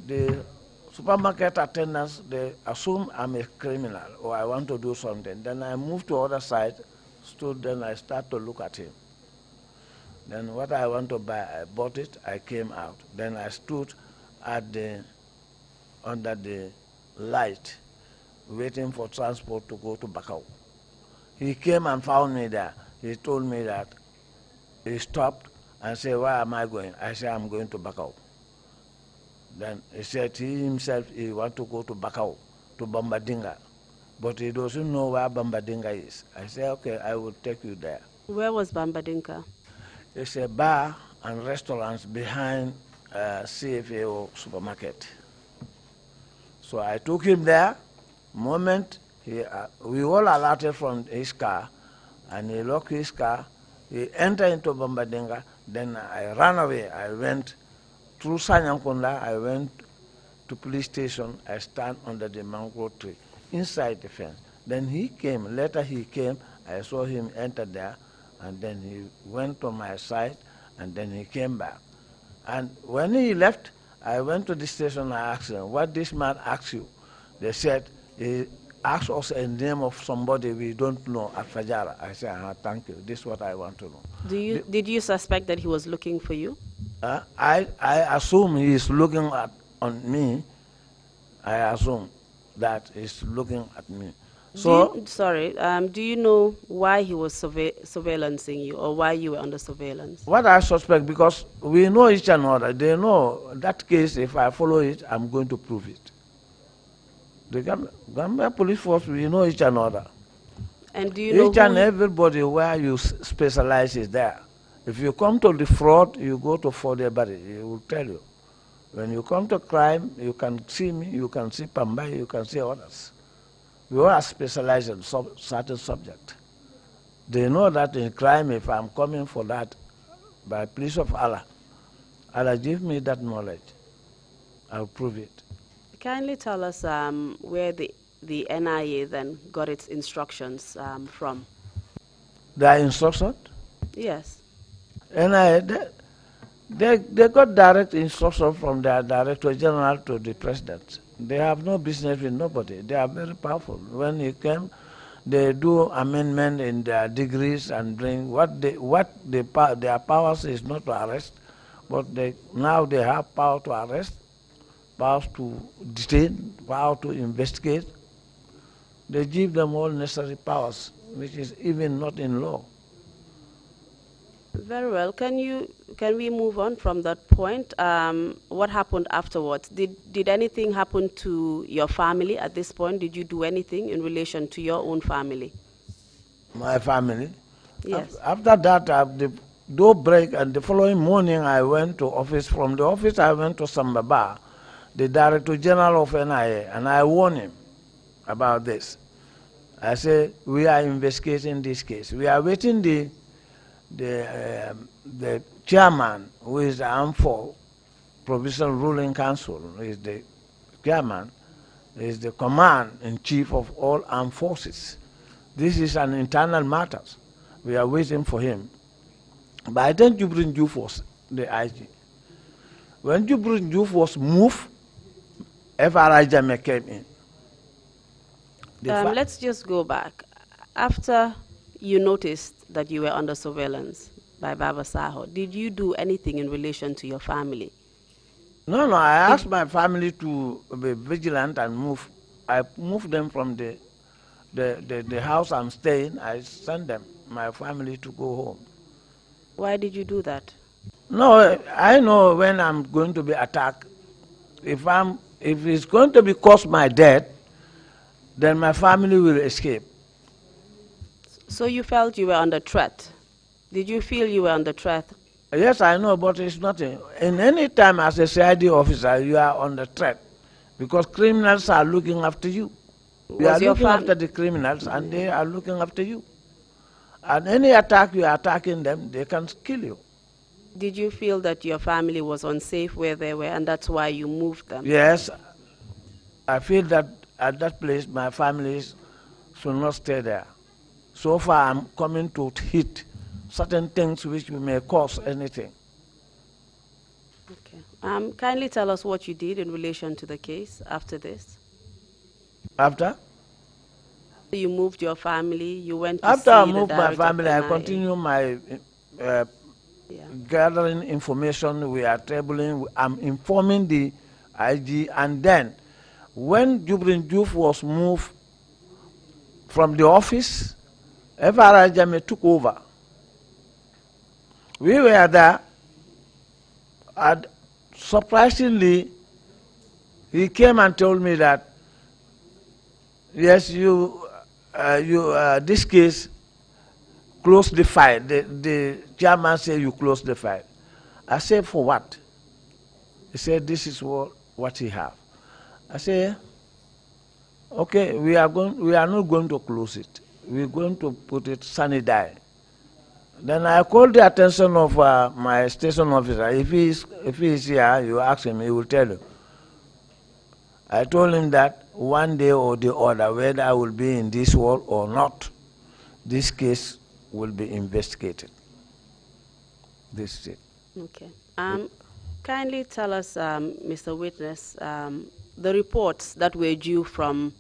The supermarket attendants, they assume I'm a criminal or I want to do something. Then I moved to other side, stood, then I start to look at him. Then what I want to buy, I bought it, I came out. Then I stood under the light, waiting for transport to go to Bakau. He came and found me there. He told me that he stopped and said, where am I going? I said, I'm going to Bakau. Then he said he himself, he want to go to Bakau, to Bambadinga. But he doesn't know where Bambadinga is. I said, okay, I will take you there. Where was Bambadinga? It's a bar and restaurants behind CFAO supermarket. So I took him there. Moment we all alerted from his car, and he locked his car. He entered into Bambadinga. Then I ran away. I went through Sanyankunda. I went to police station. I stand under the mango tree inside the fence. Then he came. Later he came. I saw him enter there. And then he went to my side, and then he came back. And when he left, I went to the station and I asked them, what this man asked you? They said, he asked us a name of somebody we don't know at Fajara. I said, thank you. This is what I want to know. Did you suspect that he was looking for you? I assume he is looking on me. I assume that he's looking at me. So, do you know why he was surveillancing you, or why you were under surveillance? What I suspect, because we know each other, they know that case, if I follow it, I'm going to prove it. The Gambia police force, we know each other. And do you know each and everybody where you specialize is there. If you come to the fraud, you go to Fordebari, he will tell you. When you come to crime, you can see me, you can see Pambai, you can see others. We all are specialized in certain subject. They know that in crime, if I'm coming for that, by pleas of Allah, Allah give me that knowledge. I'll prove it. Kindly tell us where the NIA then got its instructions from. Their instruction? Yes. NIA, they got direct instruction from their Director General to the President. They have no business with nobody. They are very powerful. When he came, they do amendment in their degrees and bring their powers is not to arrest, but now they have power to arrest, power to detain, power to investigate. They give them all necessary powers, which is even not in law. Very well. Can we move on from that point? What happened afterwards? Did anything happen to your family at this point? Did you do anything in relation to your own family? My family? Yes. After that, the door break, and the following morning I went to office. From the office I went to Sambaba, the Director General of NIA, and I warned him about this. I said, we are investigating this case. We are waiting the chairman, who is the Armed Forces Provisional Ruling Council, is the chairman, is the command-in-chief of all armed forces. This is an internal matter. We are waiting for him. By then, Jubrin Juf was the IG. When Jubrin Juf was moved, FRI Jame came in. Let's just go back. After you noticed that you were under surveillance by Baba Saho, did you do anything in relation to your family? No, I asked my family to be vigilant and move. I moved them from the house I'm staying. I sent them, my family, to go home. Why did you do that? No, I know when I'm going to be attacked. If it's going to be cause my death, then my family will escape. So you felt you were under threat? Did you feel you were under threat? Yes, I know, but it's nothing. In any time as a CID officer, you are under threat because criminals are looking after you. You are looking after the criminals, and they are looking after you. And any attack you are attacking them, they can kill you. Did you feel that your family was unsafe where they were, and that's why you moved them? Yes, I feel that at that place my family should not stay there. So far I'm coming to hit certain things which may cause anything. Okay. Kindly tell us what you did in relation to the case after this. After? You moved your family, you went to After see I the moved my director of family, I NIA. continue my gathering information. We are tabling. I'm informing the IG, and then when Jubrin Juf was moved from the office, FRI Jame took over. We were there, and surprisingly, he came and told me that, yes, this case, close the file. The chairman said you close the file. I said, for what? He said, this is what he have. I said, okay, we are not going to close it. We're going to put it sunny die. Then I called the attention of my station officer. If he is here, you ask him, he will tell you. I told him that one day or the other, whether I will be in this world or not, this case will be investigated. This is it. Okay. Kindly tell us, Mr. Witness, the reports that were due from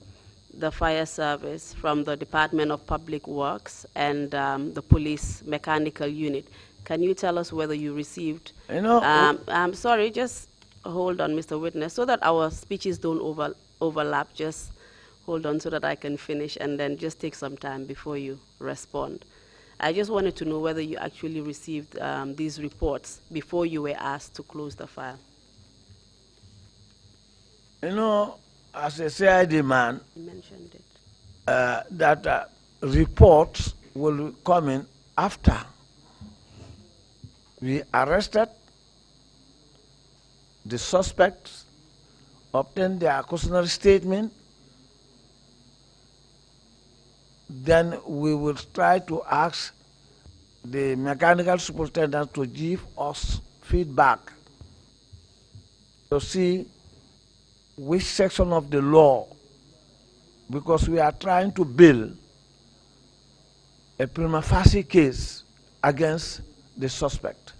the fire service, from the Department of Public Works, and the police mechanical unit. Can you tell us whether you received? I'm sorry, just hold on, Mr. Witness, so that our speeches don't overlap. Just hold on so that I can finish, and then just take some time before you respond. I just wanted to know whether you actually received these reports before you were asked to close the file. As a CID man, You mentioned it. that reports will come in after we arrested the suspects, obtained their cautionary statement, then we will try to ask the mechanical superintendent to give us feedback to see which section of the law, because we are trying to build a prima facie case against the suspect.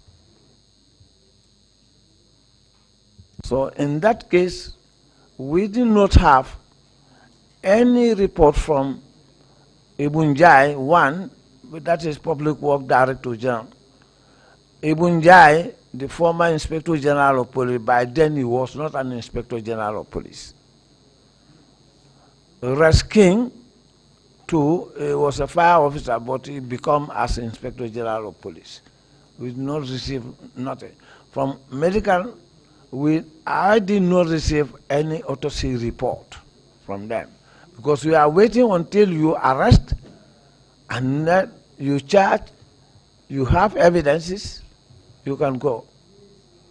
So in that case, we did not have any report from Ibunjai, one, that is Public Work Director General. Ibunjai, the former Inspector General of Police, by then he was not an Inspector General of Police. King, too, was a fire officer, but he became as Inspector General of Police. We did not receive nothing. From medical, I did not receive any autopsy report from them, because we are waiting until you arrest and then you charge, you have evidences, you can go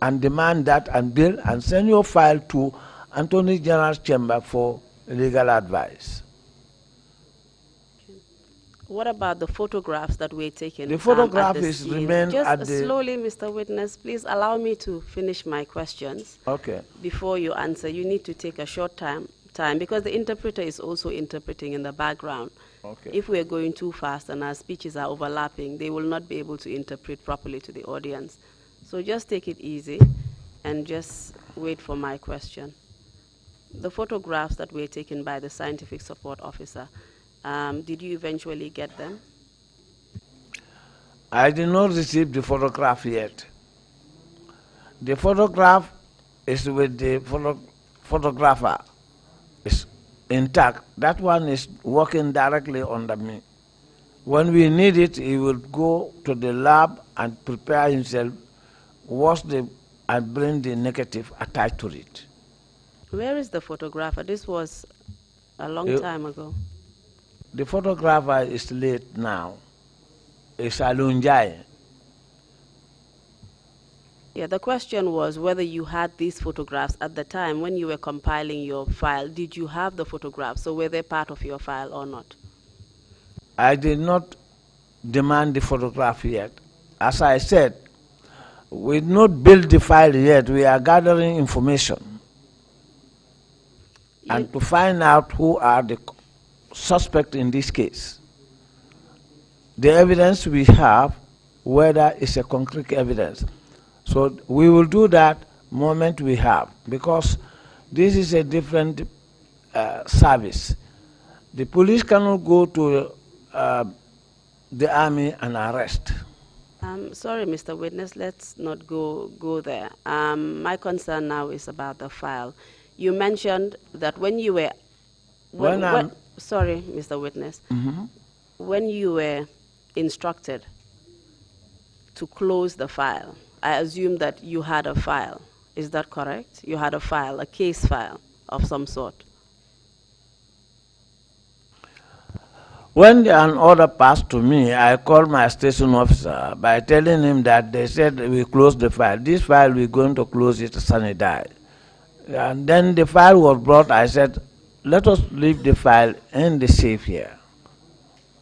and demand that and bill and send your file to Attorney General's chamber for legal advice. What about the photographs that were taken? The photograph is remain just at the... slowly, Mr. Witness, please allow me to finish my questions. Okay. Before you answer, you need to take a short time because the interpreter is also interpreting in the background. Okay. If we're going too fast and our speeches are overlapping, they will not be able to interpret properly to the audience. So just take it easy and just wait for my question. The photographs that were taken by the scientific support officer, did you eventually get them? I did not receive the photograph yet. The photograph is with the photographer. It's intact. That one is working directly under me. When we need it, he will go to the lab and prepare himself, and bring the negative attached to it. Where is the photographer? This was a long time ago. The photographer is late now. It's Alunjai. Yeah, the question was whether you had these photographs at the time when you were compiling your file. Did you have the photographs? So were they part of your file or not? I did not demand the photograph yet. As I said, we did not build the file yet. We are gathering information and to find out who are the suspects in this case. The evidence we have, whether it's a concrete evidence. So we will do that moment we have, because this is a different service. The police cannot go to the army and arrest. Sorry, Mr. Witness, let's not go there. My concern now is about the file. You mentioned that when you were... sorry, Mr. Witness. When you were instructed to close the file, I assume that you had a file. Is that correct? You had a file, a case file of some sort. When an order passed to me, I called my station officer by telling him that they said we closed the file. This file, we're going to close it sunny day. And then the file was brought. I said, let us leave the file in the safe here.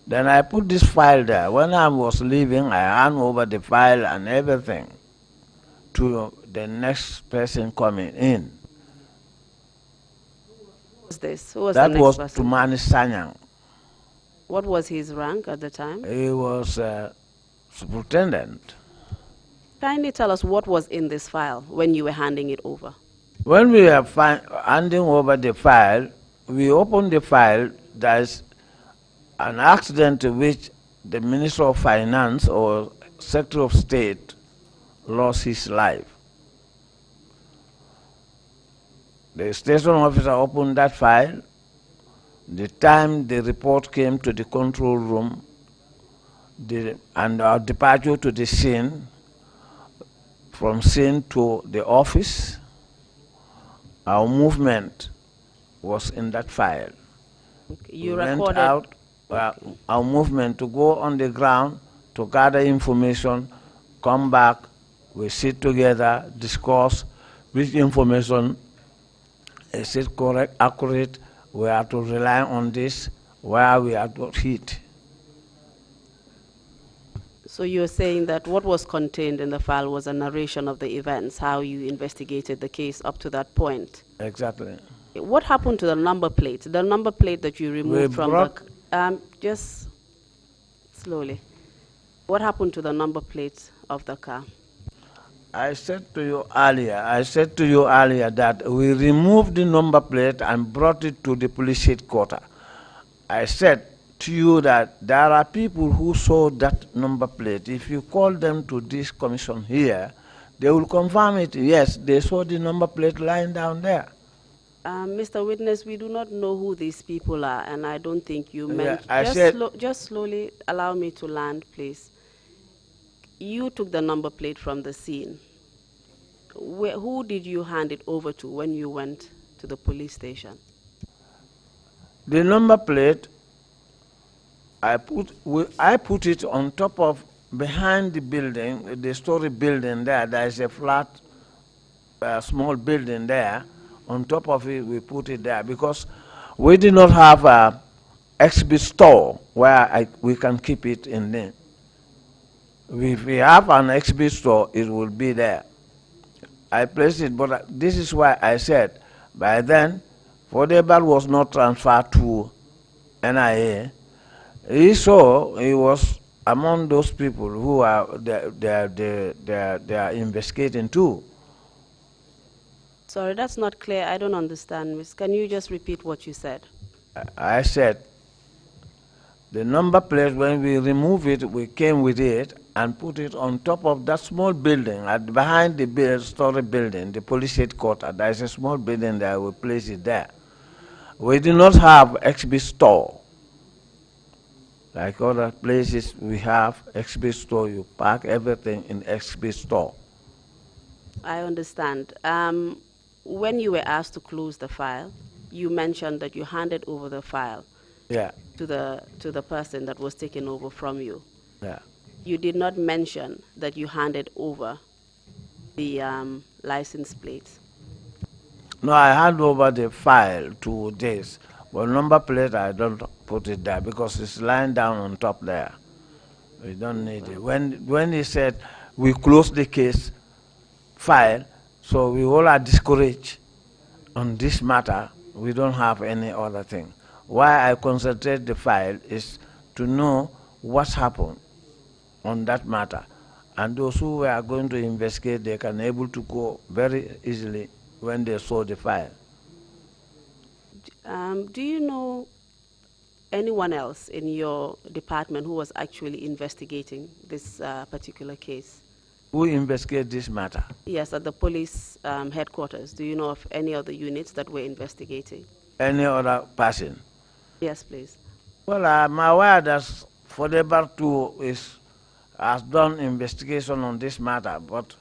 Then I put this file there. When I was leaving, I hand over the file and everything to the next person coming in. Who was this? Who was that the next was person? Tumani Sanyang. What was his rank at the time? He was superintendent. Kindly tell us what was in this file when you were handing it over. When we were handing over the file, we opened the file. There's an accident in which the Minister of Finance or Secretary of State lost his life. The station officer opened that file. The time the report came to the control room, and our departure to the scene, from scene to the office, our movement was in that file. Okay. You we recorded... went out, our movement to go on the ground to gather information, come back, we sit together, discuss which information is it correct, accurate, we have to rely on this, where we have to hit. So you're saying that what was contained in the file was a narration of the events, how you investigated the case up to that point? Exactly. What happened to the number plate? The number plate that you removed from the... just slowly. What happened to the number plate of the car? I said to you earlier that we removed the number plate and brought it to the police headquarters. I said to you that there are people who saw that number plate. If you call them to this commission here, they will confirm it. Yes, they saw the number plate lying down there. Mr. Witness, we do not know who these people are, and I don't think you meant... just slowly allow me to land, please. You took the number plate from the scene. Who did you hand it over to when you went to the police station? The number plate, I put it on top of, behind the building, the story building there. There is a flat, small building there. On top of it, we put it there because we did not have an exhibit store where we can keep it in there. If we have an exhibit store, it will be there. I placed it, but this is why I said, by then, Fodebal was not transferred to NIA. He was among those people who are they are investigating too. Sorry, that's not clear. I don't understand, Miss. Can you just repeat what you said? I said, the number plate, when we remove it, we came with it and put it on top of that small building, behind the story building, the police headquarters. There is a small building there, we place it there. We do not have exhibit store. Like other places, we have exhibit store, you pack everything in exhibit store. I understand. When you were asked to close the file, you mentioned that you handed over the file to the person that was taken over from you. Yeah. You did not mention that you handed over the license plates. No, I hand over the file to this, but number plate I don't put it there because it's lying down on top there. We don't need it. When he said we close the case file, so we all are discouraged on this matter. We don't have any other thing. Why I concentrate the file is to know what's happened on that matter. And those who are going to investigate, they can able to go very easily when they saw the file. Do you know anyone else in your department who was actually investigating this particular case? Who investigate this matter? Yes, at the police headquarters. Do you know of any other units that were investigating? Any other person? Yes, please. Well, I'm aware that Fodebar 2 has done investigation on this matter, but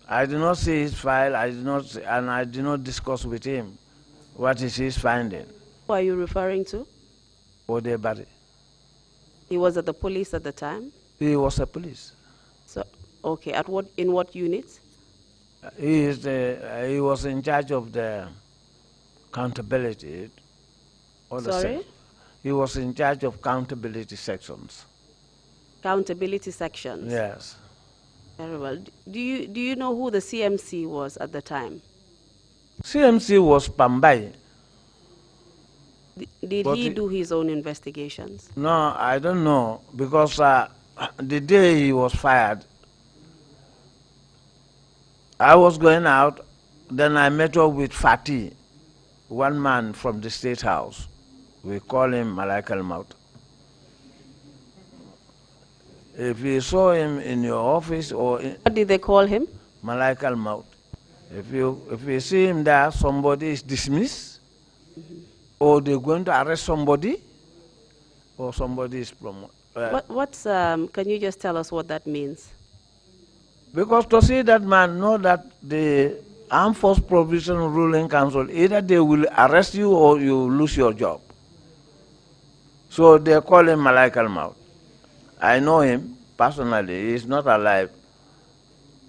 I did not see his file, I did not discuss with him what is his finding. Who are you referring to? Fodebar. He was at the police at the time? He was a police. So, okay, in what unit? He was in charge of the accountability. Sorry? He was in charge of accountability sections. Accountability sections? Yes. Very well. Do you know who the CMC was at the time? CMC was Pambai. Did he do his own investigations? No, I don't know, because the day he was fired, I was going out, then I met up with Fatih, one man from the State House. We call him Malaik al-Maut. If you saw him in your office or... What did they call him? Malaik al-Maut. If you see him there, somebody is dismissed, or they're going to arrest somebody, or somebody is promoted. Can you just tell us what that means? Because to see that man, know that the Armed Force Provision Ruling Council, either they will arrest you or you lose your job. So they call him Malaik al-Maut. I know him personally, he's not alive.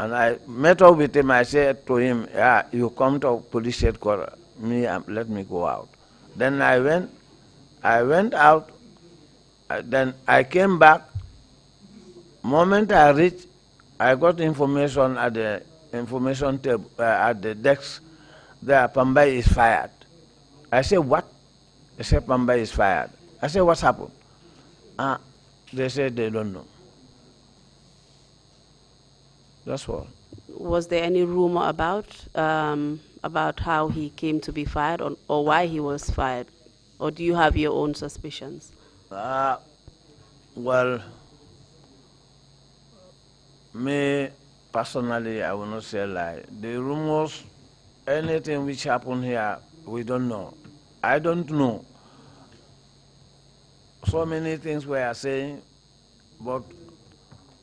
And I met up with him, I said to him, yeah, you come to police headquarters, let me go out. Then I went out, then I came back. Moment I reached, I got information at the information table, at the desk, there, Pambai is fired. I said, what? They said, Pambai is fired. I said, what's happened? They said they don't know. That's all. Was there any rumor about how he came to be fired or why he was fired? Or do you have your own suspicions? Well, me personally, I will not say a lie. The rumors, anything which happened here, we don't know. I don't know. So many things we are saying, but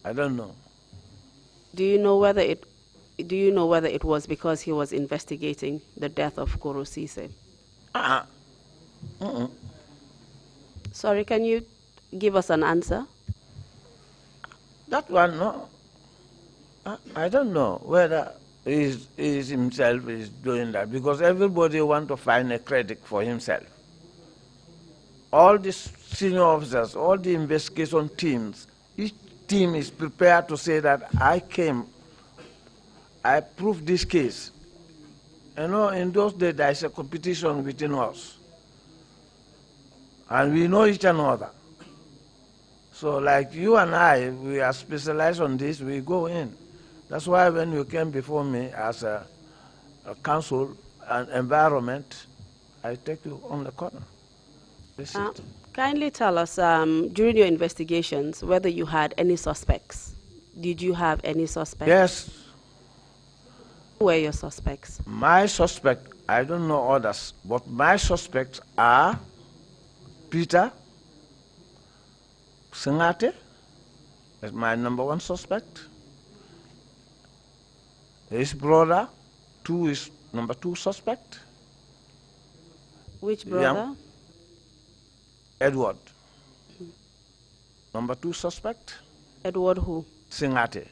I don't know. Do you know whether it was because he was investigating the death of Koro Sise? Sorry, can you give us an answer? That one, no. I don't know whether he himself is doing that, because everybody wants to find a credit for himself. All the senior officers, all the investigation teams, each team is prepared to say that I proved this case. You know, in those days there is a competition between us. And we know each another. So like you and I, we are specialized on this, we go in. That's why when you came before me as a council and environment, I take you on the corner. Kindly tell us, during your investigations, whether you had any suspects. Did you have any suspects? Yes. Who were your suspects? My suspect, I don't know others, but my suspects are Peter Singate, is my #1 suspect. His brother, is #2 suspect. Which brother? Edward, #2 suspect. Edward who? Singate.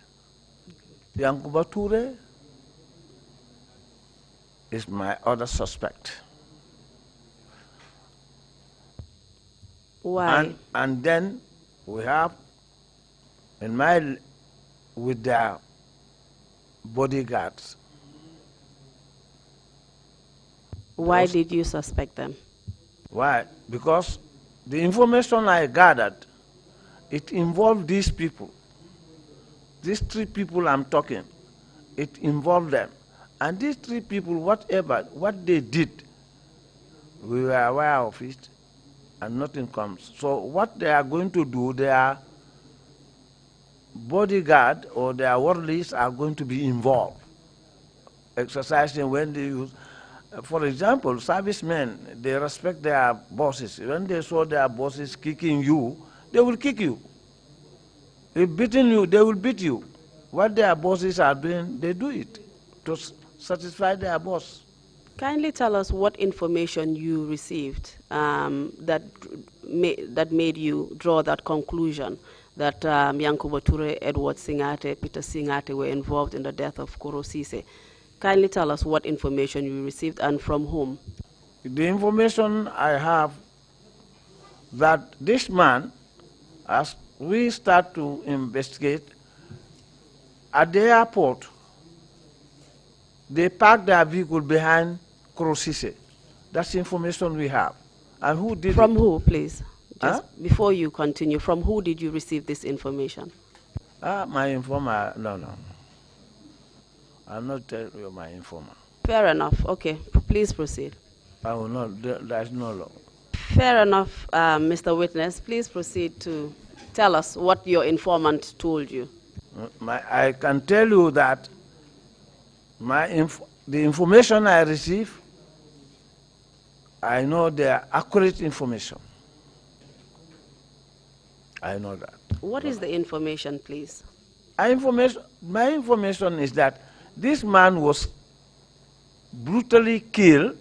Yankuba Ture is my other suspect. Why? And then we have with their bodyguards. Why did you suspect them? Why? Because the information I gathered, it involved these people. These 3 people I'm talking, it involved them. And these 3 people, what they did, we were aware of it, and nothing comes. So what they are going to do, their bodyguard or their worldlies are going to be involved, exercising when they use. For example, servicemen, they respect their bosses. When they saw their bosses kicking you, they will kick you. If beating you, they will beat you. What their bosses are doing, they do it to satisfy their boss. Kindly tell us what information you received that made you draw that conclusion that Yankuba Ture, Edward Singate, Peter Singate were involved in the death of Koro Sise. Kindly tell us what information you received and from whom. The information I have that this man, as we start to investigate, at the airport, they parked their vehicle behind Korosise. That's the information we have. And who did From it? who, please? Just before you continue, from who did you receive this information? My informer, no. I'll not tell you my informer. Fair enough. Okay, please proceed. I will not, there's no law. Fair enough, Mr. Witness. Please proceed to tell us what your informant told you. I can tell you that the information I receive, I know they are accurate information. I know that. What is the information, please? My information is that this man was brutally killed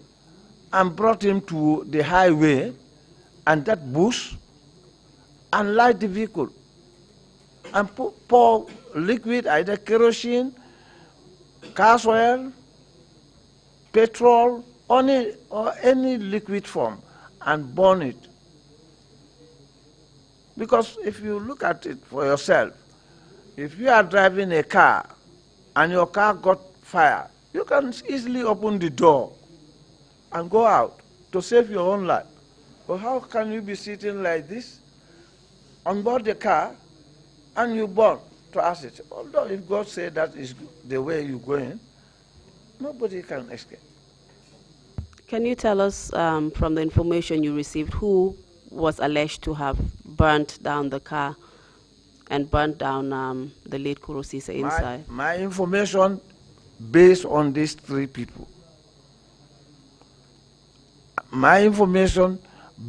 and brought him to the highway and that bush and light the vehicle and pour liquid, either kerosene, gas oil, petrol, or any liquid form, and burn it. Because if you look at it for yourself, if you are driving a car and your car got fire, you can easily open the door and go out to save your own life. But how can you be sitting like this on board the car and you burn to acid? Although if God said that is the way you're going, nobody can escape. Can you tell us from the information you received who was alleged to have burnt down the car and burnt down the late Kurosisa inside? My information based on these 3 people. My information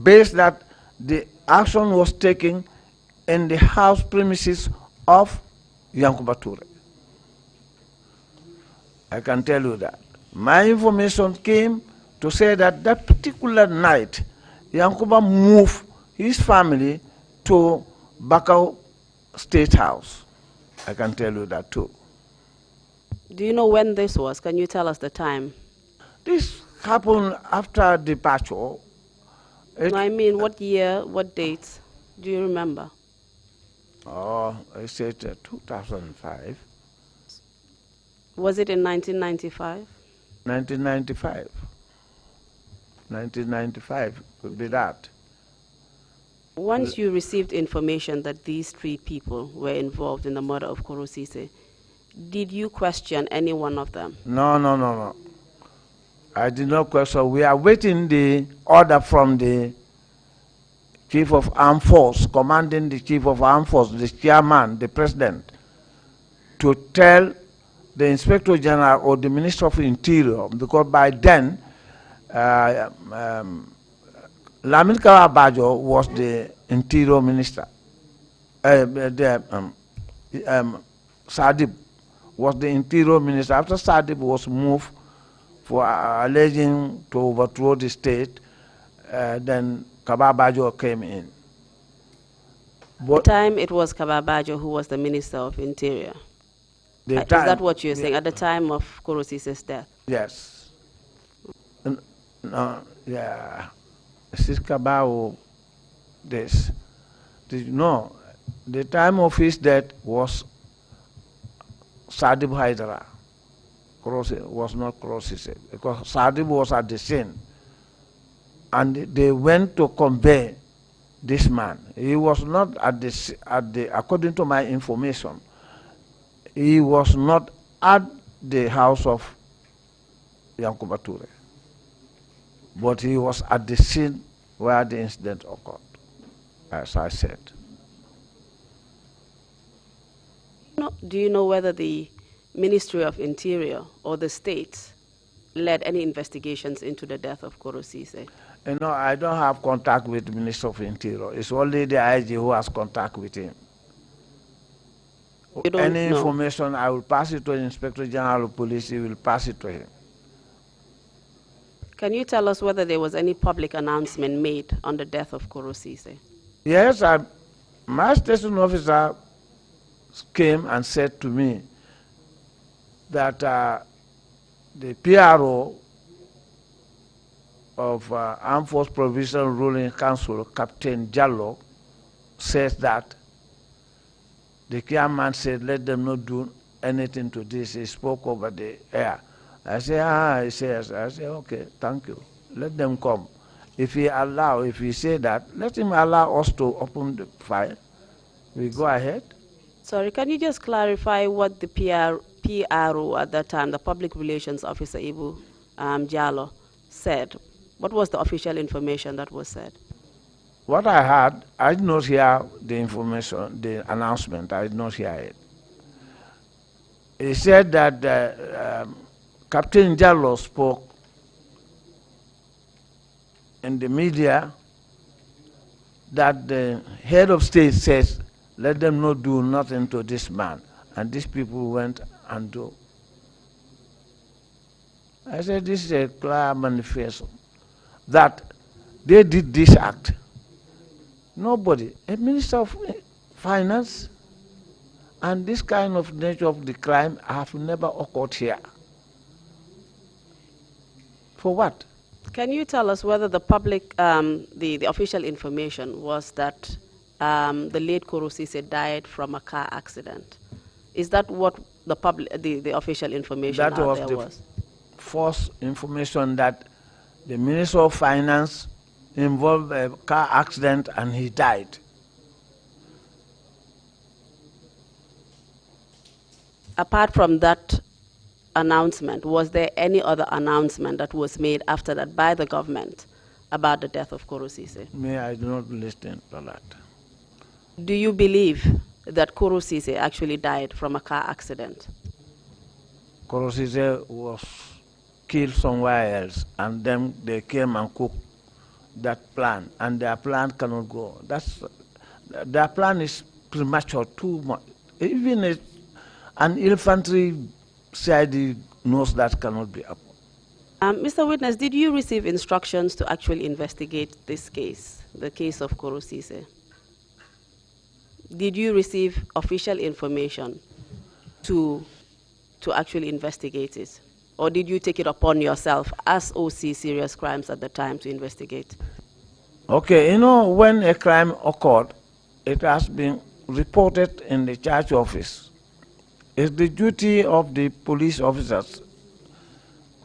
based that the action was taken in the house premises of Yankuba Ture. I can tell you that. My information came to say that that particular night, Yankuba moved his family to Bakau State House. I can tell you that too. Do you know when this was? Can you tell us the time? This happened after departure. No, I mean, what year, what date? Do you remember? Oh, I said 2005. Was it in 1995? 1995. 1995 could be that. Once you received information that these 3 people were involved in the murder of Korosise, did you question any one of them? No. I did not question. We are waiting the order from the Chief of Armed Force, commanding the Chief of Armed Force, the chairman, the president, to tell the Inspector General or the Minister of Interior, because by then, Lamin Kawabajo was the Interior Minister. Sadib was the Interior Minister. After Sadib was moved for alleging to overthrow the state, then Kababajo came in. But at the time, it was Kababajo who was the Minister of Interior. Is that what you're saying, at the time of Korosise's death? Yes. No, yeah. This Kabao, no, the time of his death was Sadib Haidara. Was not Crosses, because Sadib was at the scene. And they went to convey this man. He was not according to my information, he was not at the house of Yankuba Ture, but he was at the scene where the incident occurred, as I said. Do you know whether the Ministry of Interior or the state led any investigations into the death of Koro Ceesay? No, I don't have contact with the Minister of Interior. It's only the IG who has contact with him. Any information, I will pass it to the Inspector General of Police, he will pass it to him. Can you tell us whether there was any public announcement made on the death of Koro Ceesay? Yes, my station officer came and said to me that the PRO of Armed Force Provisional Ruling Council, Captain Jallo, says that the chairman said, let them not do anything to this. He spoke over the air. I said, he says, I said, okay, thank you. Let them come. If he say that, let him allow us to open the file. We go ahead. Sorry, can you just clarify what the PRO at that time, the Public Relations Officer, Ibu Jallo, said? What was the official information that was said? What I heard, I did not hear the information, the announcement. I did not hear it. He said that Captain Jallo spoke in the media that the head of state says, let them not do nothing to this man. And these people went and do. I said, this is a clear manifesto that they did this act. Nobody, a Minister of Finance, and this kind of nature of the crime have never occurred here. For what? Can you tell us whether the public, the official information was that the late Koro Ceesay died from a car accident? Is that what the official information that out was there was? False information that the Minister of Finance involved a car accident and he died. Apart from that announcement, was there any other announcement that was made after that by the government about the death of Koro Ceesay? Me, I do not listen to that. Do you believe that Koro Ceesay actually died from a car accident? Koro Ceesay was killed somewhere else, and then they came and cooked that plan, and their plan cannot go. Their plan is premature, too much. Even an infantry CID knows that cannot be up. Mr. Witness, did you receive instructions to actually investigate this case, the case of Koro Ceesay? Did you receive official information to actually investigate it? Or did you take it upon yourself as OC Serious Crimes at the time to investigate? Okay, you know, when a crime occurred, it has been reported in the church office. It's the duty of the police officers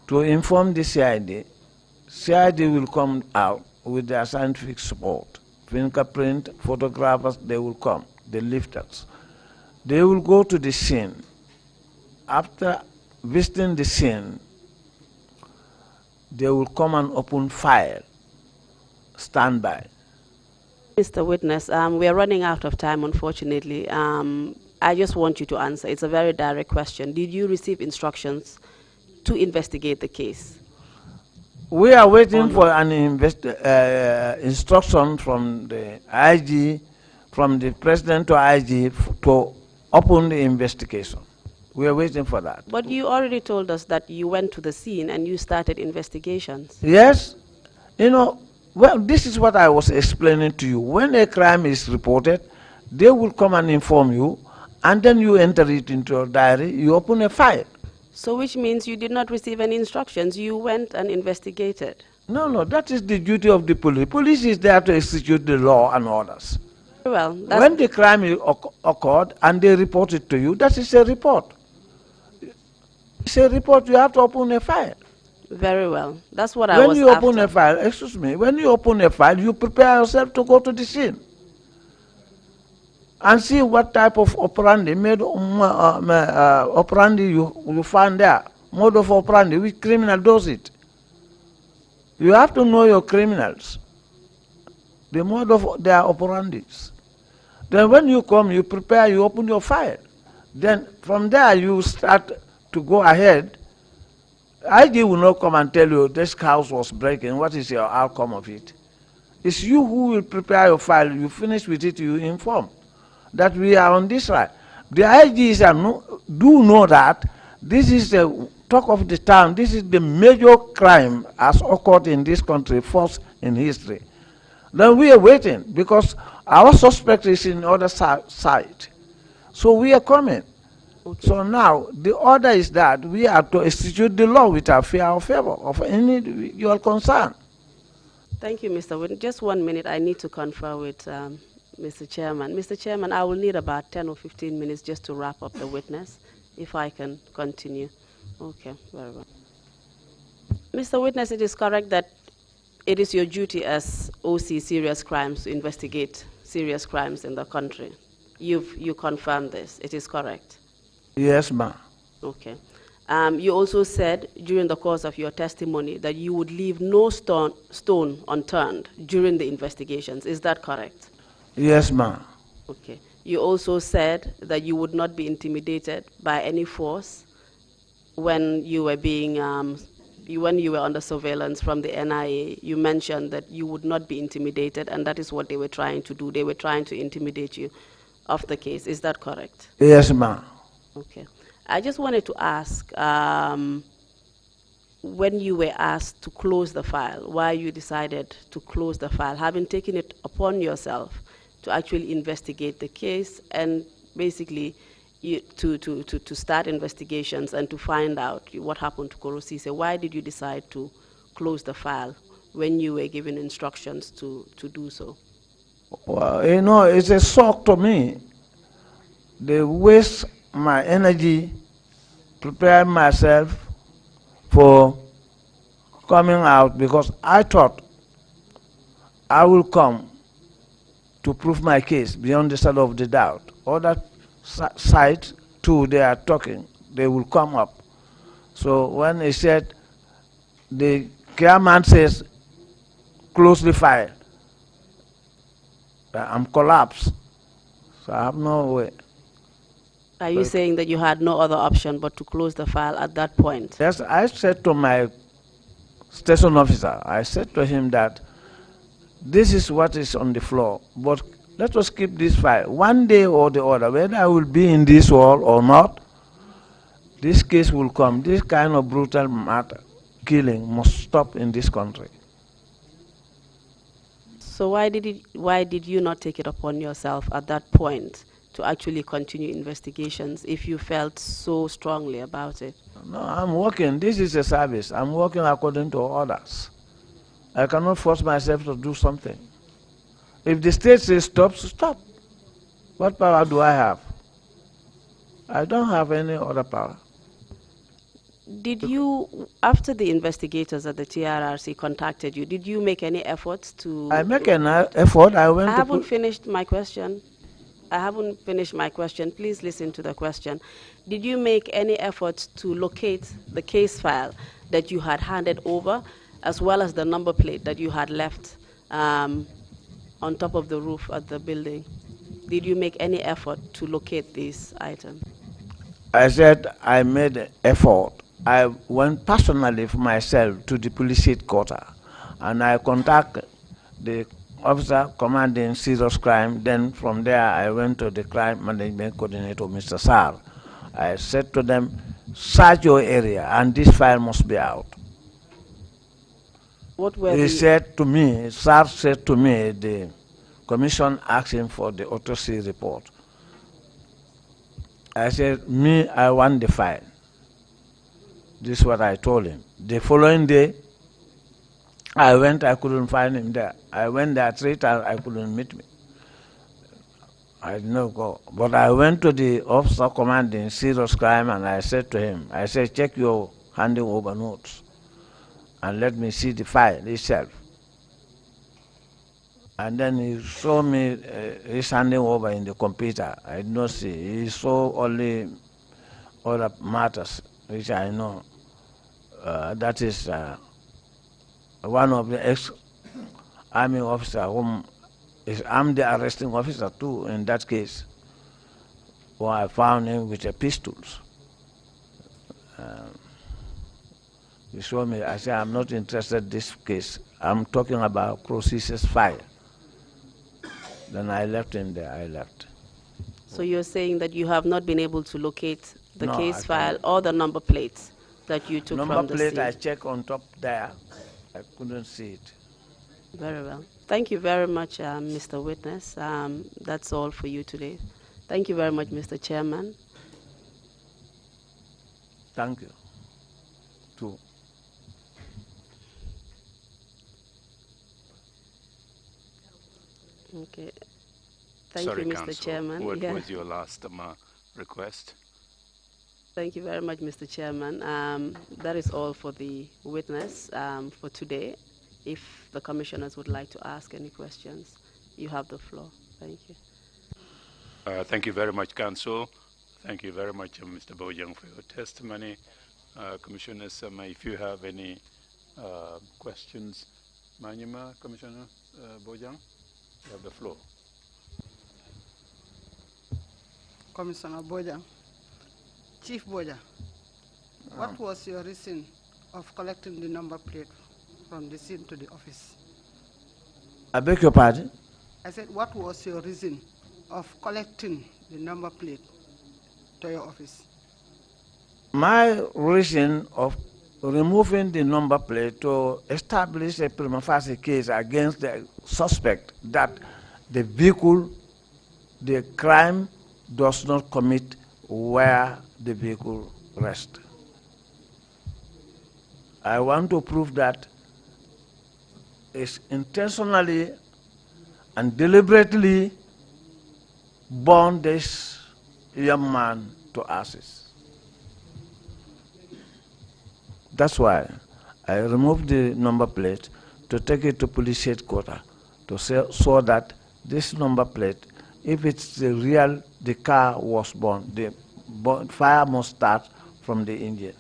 to inform the CID. CID will come out with their scientific support. Fingerprint, photographers, they will come, the lifters. They will go to the scene. After visiting the scene, they will come and open file, stand by. Mr. Witness, we are running out of time, unfortunately. I just want you to answer. It's a very direct question. Did you receive instructions to investigate the case? We are waiting for an instruction from the IG, from the president to IG to open the investigation. We are waiting for that. But you already told us that you went to the scene and you started investigations. Yes. You know, well, this is what I was explaining to you. When a crime is reported, they will come and inform you, and then you enter it into your diary, you open a file. So which means you did not receive any instructions, you went and investigated? No, that is the duty of the police. Police is there to execute the law and orders. Well, when the crime occurred and they report it to you, that is a report. It's a report, you have to open a file. Very well. That's what I When was you open after. a file, excuse me, when you open a file, you prepare yourself to go to the scene and see what type of operandi, operandi you find there, mode of operandi, which criminal does it. You have to know your criminals, the mode of their operandis. Then when you come, you prepare, you open your file. Then from there you start to go ahead. IG will not come and tell you this house was breaking, what is your outcome of it? It's you who will prepare your file, you finish with it, you inform that we are on this side. The IGs do know that this is the talk of the town, this is the major crime has occurred in this country, first in history. Then we are waiting because our suspect is in the other side. So we are coming. Okay. So now the order is that we are to execute the law without fear or favor of any individual concern. Thank you, Mr. Witten. Just 1 minute, I need to confer with Mr. Chairman. Mr. Chairman, I will need about 10 or 15 minutes just to wrap up the witness, if I can continue. Okay, very well. Mr. Witness, it is correct that it is your duty as OC Serious Crimes to investigate serious crimes in the country. You confirmed this, it is correct? Yes, ma'am. Okay. You also said during the course of your testimony that you would leave no stone unturned during the investigations. Is that correct? Yes, ma'am. Okay. You also said that you would not be intimidated by any force when you were being, when you were under surveillance from the NIA. You mentioned that you would not be intimidated, and that is what they were trying to do. They were trying to intimidate you of the case. Is that correct? Yes, ma'am. Okay. I just wanted to ask, when you were asked to close the file, why you decided to close the file, having taken it upon yourself to actually investigate the case and basically to start investigations and to find out what happened to Korosise. Why did you decide to close the file when you were given instructions to do so? Well, you know, it's a shock to me. They waste my energy preparing myself for coming out because I thought I will come to prove my case beyond the shadow of the doubt. Other side too, they are talking, they will come up. So when he said, the chairman says, close the file, I'm collapsed. So I have no way. Are you saying that you had no other option but to close the file at that point? Yes, I said to my station officer, I said to him that this is what is on the floor, but let us keep this file. One day or the other, whether I will be in this world or not, this case will come. This kind of brutal matter, killing, must stop in this country. So why did you not take it upon yourself at that point to actually continue investigations if you felt so strongly about it? No, I'm working. This is a service. I'm working according to orders. I cannot force myself to do something. If the state says stop, stop. What power do I have? I don't have any other power. Did you, after the investigators at the TRRC contacted you, did you make any efforts to... I make an effort. I haven't finished my question. I haven't finished my question. Please listen to the question. Did you make any efforts to locate the case file that you had handed over, as well as the number plate that you had left on top of the roof at the building? Did you make any effort to locate these items? I said I made an effort. I went personally for myself to the police headquarters, and I contacted the officer commanding serious crime. Then from there, I went to the crime management coordinator, Mr. Sar. I said to them, search your area, and this file must be out. What were he said to me, Sar said to me, the commission asked him for the autopsy report. I said, me, I want the file. This is what I told him. The following day, I went, I couldn't find him there. I went there 3 times, I couldn't meet me. I did not go. But I went to the officer commanding serious crime and I said to him, I said, check your handing over notes and let me see the file itself. And then he showed me his handing over in the computer. I did not see. He saw only other matters, which I know. That is one of the ex-army officer whom I'm the arresting officer too in that case. Well, I found him with the pistols. He showed me, I said, I'm not interested in this case. I'm talking about Cross's file. Then I left him there, I left. So you're saying that you have not been able to locate the No, case I file cannot. or the number plates that you took Number from the plate scene? I checked on top there. I couldn't see it. Very well. Thank you very much, Mr. Witness. That's all for you today. Thank you very much, Mr. Chairman. Thank you. Too. Okay. Thank Sorry, you, Mr. Counsel. Chairman. What Yeah. was your last request? Thank you very much, Mr. Chairman. That is all for the witness for today. If the commissioners would like to ask any questions, you have the floor. Thank you. Thank you very much, Counsel. Thank you very much, Mr. Bojang, for your testimony. Commissioners, if you have any questions, Manyima, Commissioner Bojang, you have the floor. Commissioner Bojang. Chief Bojang, what was your reason of collecting the number plate from the scene to the office? I beg your pardon? I said, what was your reason of collecting the number plate to your office? My reason of removing the number plate to establish a prima facie case against the suspect that the vehicle, the crime does not commit where the vehicle rests. I want to prove that it's intentionally and deliberately born this young man to assist. That's why I removed the number plate to take it to police headquarters to so that this number plate, if it's the real, the car was born, the fire must start from the engine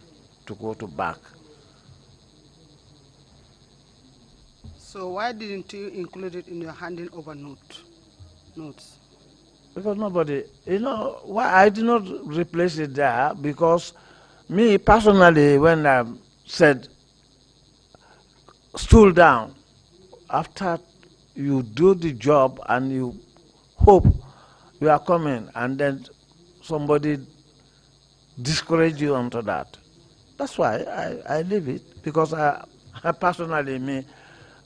to go to back. So why didn't you include it in your handing over notes? Because nobody, why I did not replace it there, because me personally, when I said stool down, after you do the job and you hope you are coming and then somebody discourage you onto that. That's why I leave it, because I personally,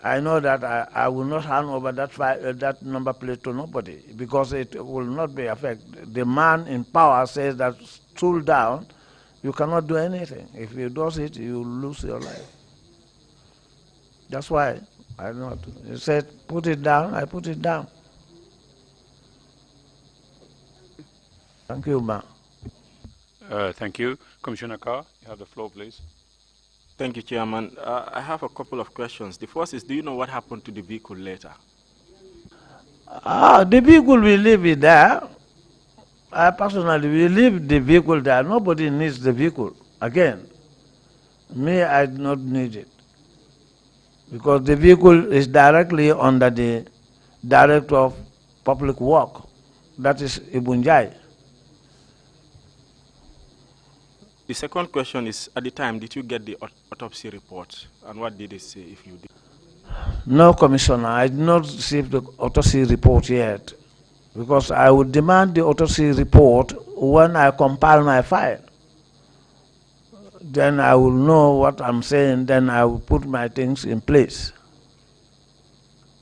I know that I will not hand over that number plate to nobody, because it will not be affected. The man in power says that stool down, you cannot do anything. If you do it, you lose your life. That's why I not. He said, put it down, I put it down. Thank you, ma'am. Thank you. Commissioner Carr, you have the floor, please. Thank you, Chairman. I have a couple of questions. The first is, do you know what happened to the vehicle later? The vehicle will leave it there. I personally will leave the vehicle there. Nobody needs the vehicle. Again, me, I do not need it. Because the vehicle is directly under the Director of Public Work. That is Ibunjai. The second question is, at the time, did you get the autopsy report? And what did it say, if you did? No, Commissioner, I did not receive the autopsy report yet, because I would demand the autopsy report when I compile my file. Then I will know what I'm saying, then I will put my things in place.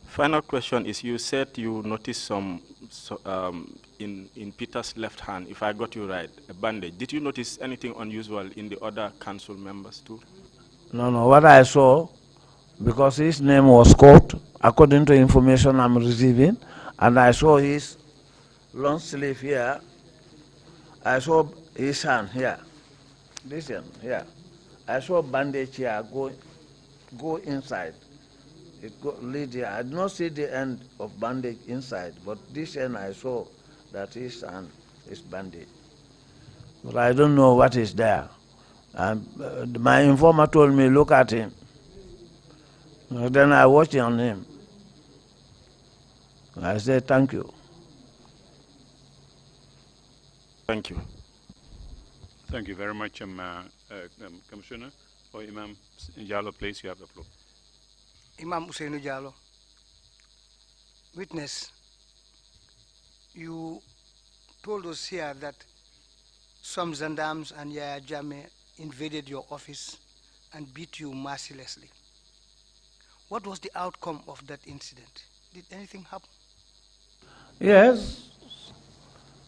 Final question is, you said you noticed some, in Peter's left hand, if I got you right, a bandage. Did you notice anything unusual in the other council members too? No, what I saw, because his name was called, according to information I'm receiving, and I saw his long sleeve here. I saw his hand here. This hand here. I saw bandage here go inside. It lead here. I did not see the end of bandage inside, but this end I saw that his hand is bandaged. But I don't know what is there. My informer told me, look at him. Then I watched on him. I said, thank you. Thank you. Thank you very much, Commissioner. Or Imam Jallo, please, you have the floor. Imam Usainu Jallo. Witness, you told us here that some gendarmes and Yaya Jammeh invaded your office and beat you mercilessly. What was the outcome of that incident? Did anything happen? Yes.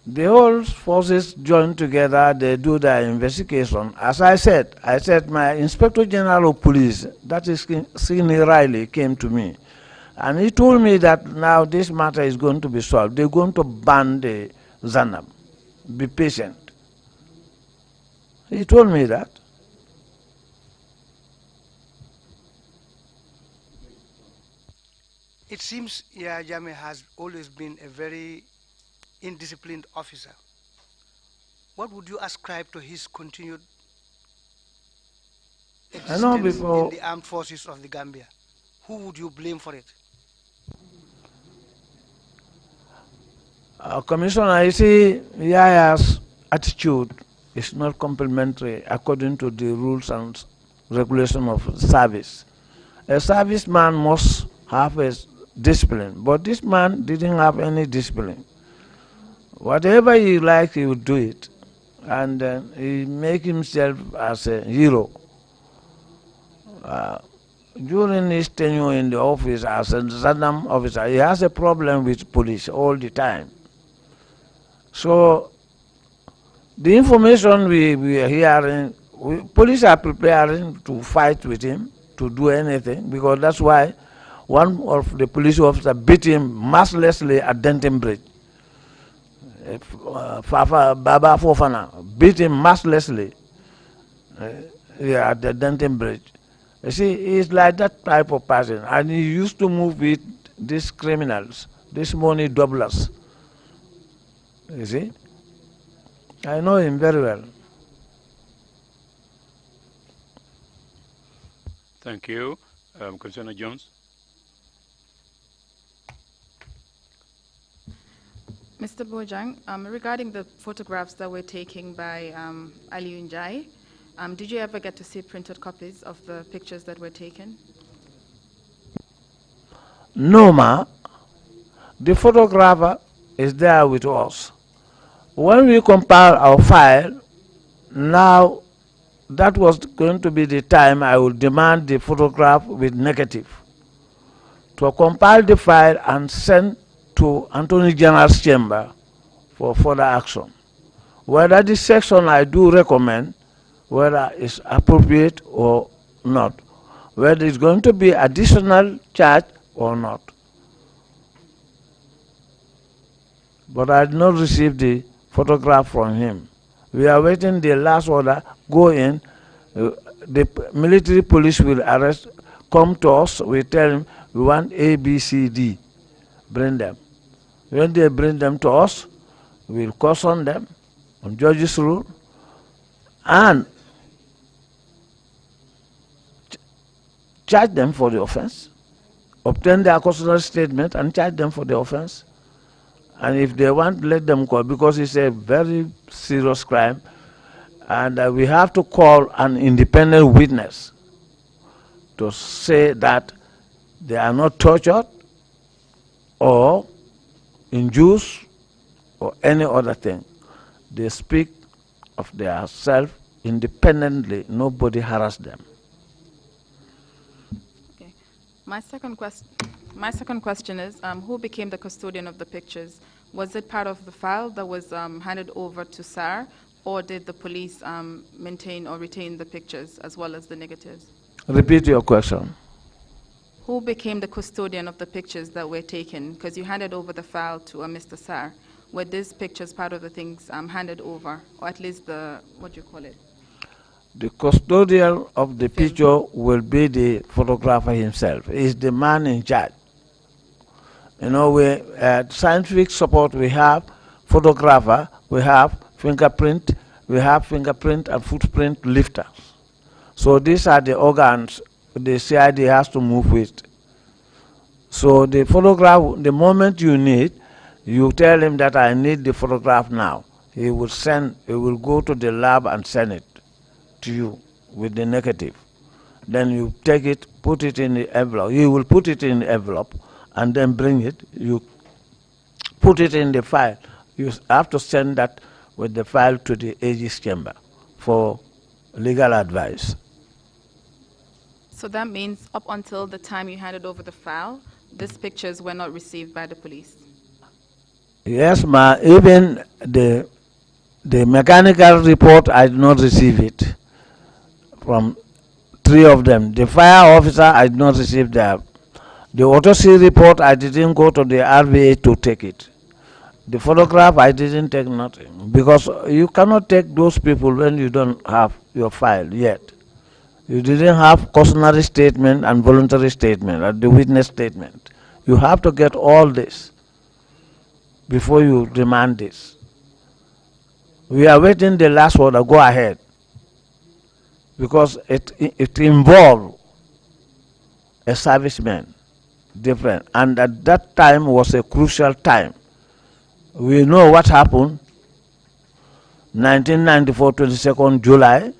The whole forces join together, they do their investigation. As I said, my Inspector General of Police, that is Sidney Riley, came to me. And he told me that now this matter is going to be solved. They're going to ban the Zanab. Be patient. He told me that. It seems Yaya Jammeh has always been a very indisciplined officer. What would you ascribe to his continued existence in the armed forces of the Gambia? Who would you blame for it? Commissioner, you see, Yaya's attitude is not complimentary according to the rules and regulation of service. A serviceman must have a discipline, but this man didn't have any discipline. Whatever he liked, he would do it, and he make himself as a hero. During his tenure in the office as a Zanam officer, he has a problem with police all the time. So the information we are hearing, police are preparing to fight with him, to do anything, because that's why one of the police officers beat him mercilessly at Denton Bridge. Baba Fofana beat him mercilessly at the Denton Bridge. You see, he's like that type of person, and he used to move with these criminals, these money doublers. You see? I know him very well. Thank you. Commissioner Jones. Mr. Bojang, regarding the photographs that were taken by Ali Njai, did you ever get to see printed copies of the pictures that were taken? No, ma. The photographer is there with us. When we compile our file, now that was going to be the time I would demand the photograph with negative to compile the file and send to Attorney General's chamber for further action. Whether this section I do recommend, whether it's appropriate or not, whether it's going to be additional charge or not. But I did not receive the photograph from him. We are waiting the last order, go in, the military police will arrest, come to us, we tell them we want A, B, C, D, bring them. When they bring them to us, we'll caution them on judge's rule and charge them for the offense, obtain their custodial statement and charge them for the offense. And if they want, let them call, because it's a very serious crime. And we have to call an independent witness to say that they are not tortured or induced or any other thing. They speak of their self independently. Nobody harassed them. Okay. My second question is, who became the custodian of the pictures? Was it part of the file that was handed over to SAR, or did the police maintain or retain the pictures as well as the negatives? Repeat your question. Who became the custodian of the pictures that were taken? Because you handed over the file to Mr. SAR. were these pictures part of the things handed over, or at least the, what do you call it? The custodian of the Film. picture will be the photographer himself. He's the man in charge. You know, we scientific support, we have photographer, we have fingerprint and footprint lifters. So these are the organs the CID has to move with. So the photograph, the moment you need, you tell him that I need the photograph now. He will go to the lab and send it to you with the negative. Then you take it, put it in the envelope. He will put it in the envelope and then bring it. You put it in the file. You have to send that with the file to the AG's chamber for legal advice. So that means up until the time you handed over the file, these pictures were not received by the police? Yes, ma. Even the mechanical report, I did not receive it from 3 of them. The fire officer, I did not receive that. The autopsy report, I didn't go to the RVA to take it. The photograph, I didn't take nothing. Because you cannot take those people when you don't have your file yet. You didn't have cautionary statement and voluntary statement, or the witness statement. You have to get all this before you demand this. We are waiting the last order, go ahead. Because it involved a serviceman, different. And at that time was a crucial time. We know what happened 1994, 22nd July,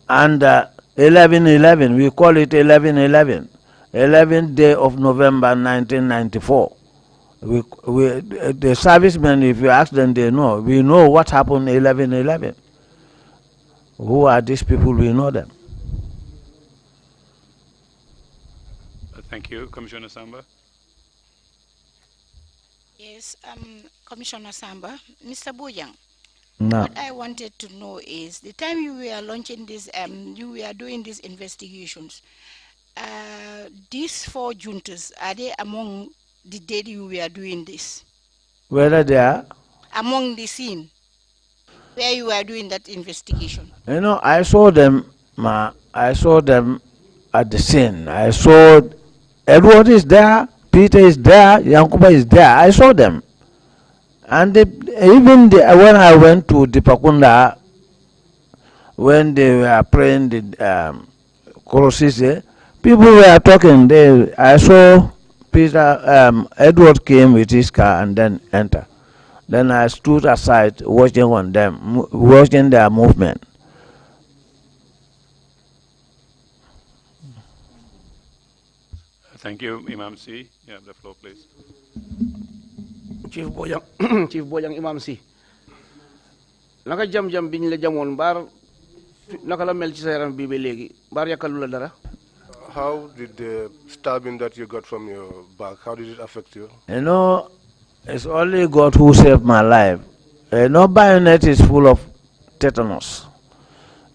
and 11/11, we call it 11/11, 11th day of November 1994. The servicemen, if you ask them, they know. We know what happened 11/11. Who are these people? We know them. Thank you. Commissioner Samba. Yes, Commissioner Samba. Mr. Bojang, No. what I wanted to know is, the time you were launching this, you were doing these investigations, these 4 juntas, are they among the date you were doing this? Whether they are? Among the scene where you were doing that investigation? You know, I saw them, I saw them at the scene. I saw Edward is there, Peter is there, Yankuba is there. I saw them. And when I went to Dipakunda, when they were praying the Korosise, people were talking. I saw Peter, Edward came with his car and then entered. Then I stood aside watching on them, watching their movement. Thank you, Imam C. You have the floor, please. Chief Bojang, Chief Bojang Imam C. Naka jam biñ la jamon bar naka la mel ci sa yaram bi ba legi bar yakalu la dara? How did the stabbing that you got from your back, how did it affect you? You know, it's only God who saved my life. No bayonet is full of tetanus.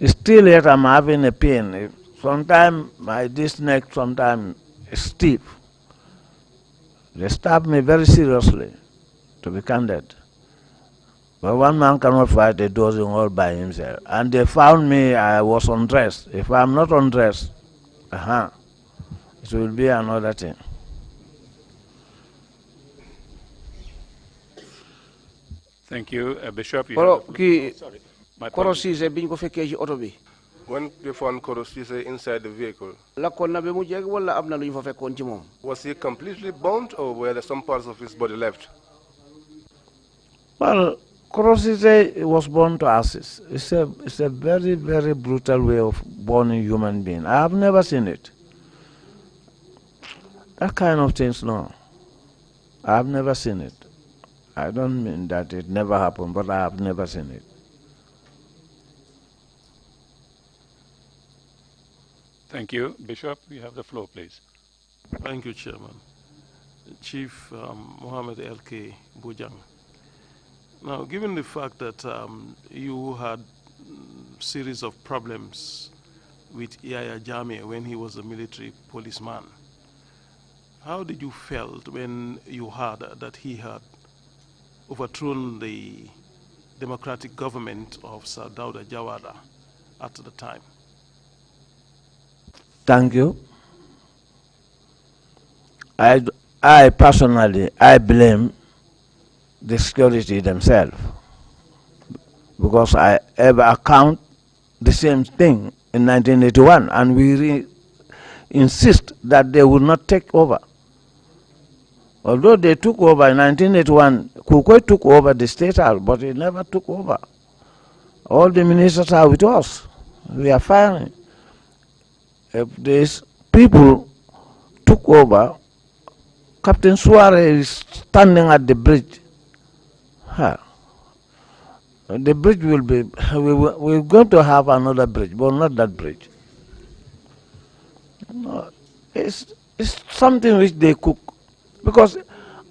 Still yet I'm having a pain. Sometimes this neck sometimes is stiff. They stabbed me very seriously, to be candid. But one man cannot fight a dozen all by himself. And they found me, I was undressed. If I'm not undressed, it will be another thing. Thank you. Bishop, you have the floor. Sorry. My Korosise biñ ko fekke ci auto bi. When they found Korosise inside the vehicle, Lakon na be mu jeg wala amna luñ fa fekkon ci mom? was he completely burnt or were there some parts of his body left? Well, Korosise was born to ashes. It's a very, very brutal way of burning human being. I have never seen it. That kind of things, no. I have never seen it. I don't mean that it never happened, but I have never seen it. Thank you. Bishop, you have the floor, please. Thank you, Chairman. Chief Mohammed L.K. Bojang. Now, given the fact that you had series of problems with Yaya Jammeh when he was a military policeman, how did you felt when you heard that he had overthrown the democratic government of Sir Dawda Jawara at the time? Thank you. I personally, I blame the security themselves, because I ever account the same thing in 1981, and we insist that they will not take over. Although they took over in 1981, Kukwe took over the state house, but he never took over. All the ministers are with us. We are firing. If these people took over, Captain Suarez is standing at the bridge. The bridge will be, we're going to have another bridge, but not that bridge. No, it's something which they cook. Because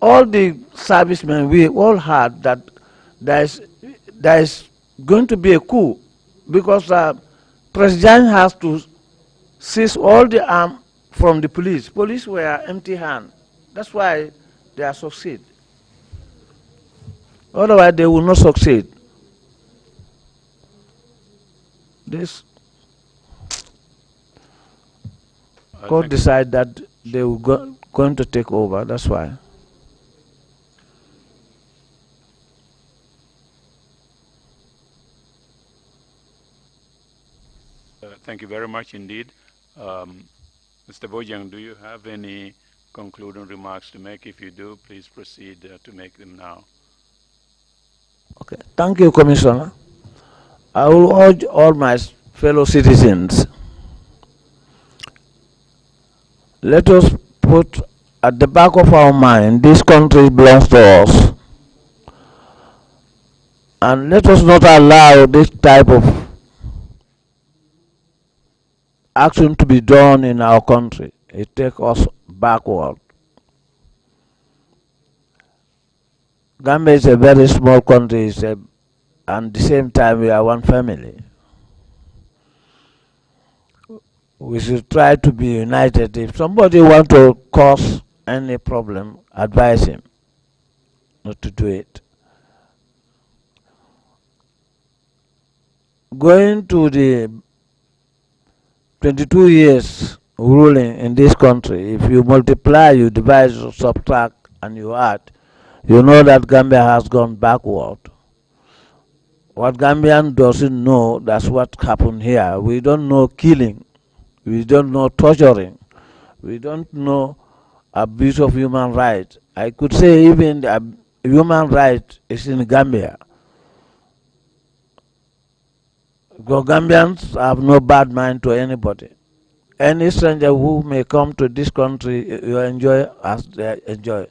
all the servicemen, we all heard that there is going to be a coup, because President has to seize all the arm from the police. Police were empty hand. That's why they are succeed. Otherwise, they will not succeed. This court decide that they will going to take over. That's why. Thank you very much indeed. Mr. Bojang, do you have any concluding remarks to make? If you do, please proceed to make them now. Okay. Thank you, Commissioner. I will urge all my fellow citizens, let us put at the back of our mind, this country belongs to us. And let us not allow this type of action to be done in our country. It takes us backward. Gambia is a very small country, and at the same time we are one family. We should try to be united. If somebody wants to cause any problem, advise him not to do it. Going to the 22 years ruling in this country, if you multiply, you divide, you subtract, and you add, you know that Gambia has gone backward. What Gambian doesn't know, that's what happened here. We don't know killing. We don't know torturing. We don't know abuse of human rights. I could say even the human rights is in Gambia. Because Gambians have no bad mind to anybody. Any stranger who may come to this country, you enjoy as they enjoy.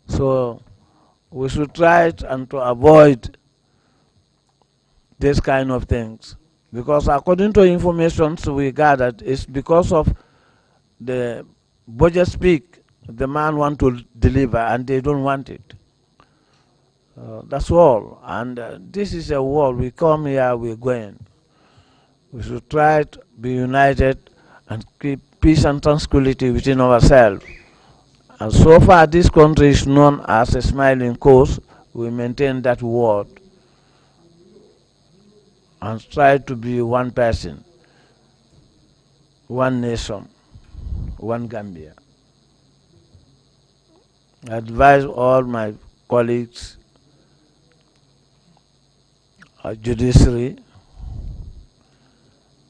So we should try and to avoid this kind of things. Because according to information we gathered, it's because of the budget speak, the man want to deliver and they don't want it. That's all. And this is a war. We come here, we're going. We should try to be united and keep peace and tranquility within ourselves. And so far this country is known as a smiling coast. We maintain that word and try to be one person, one nation, one Gambia. I advise all my colleagues, judiciary,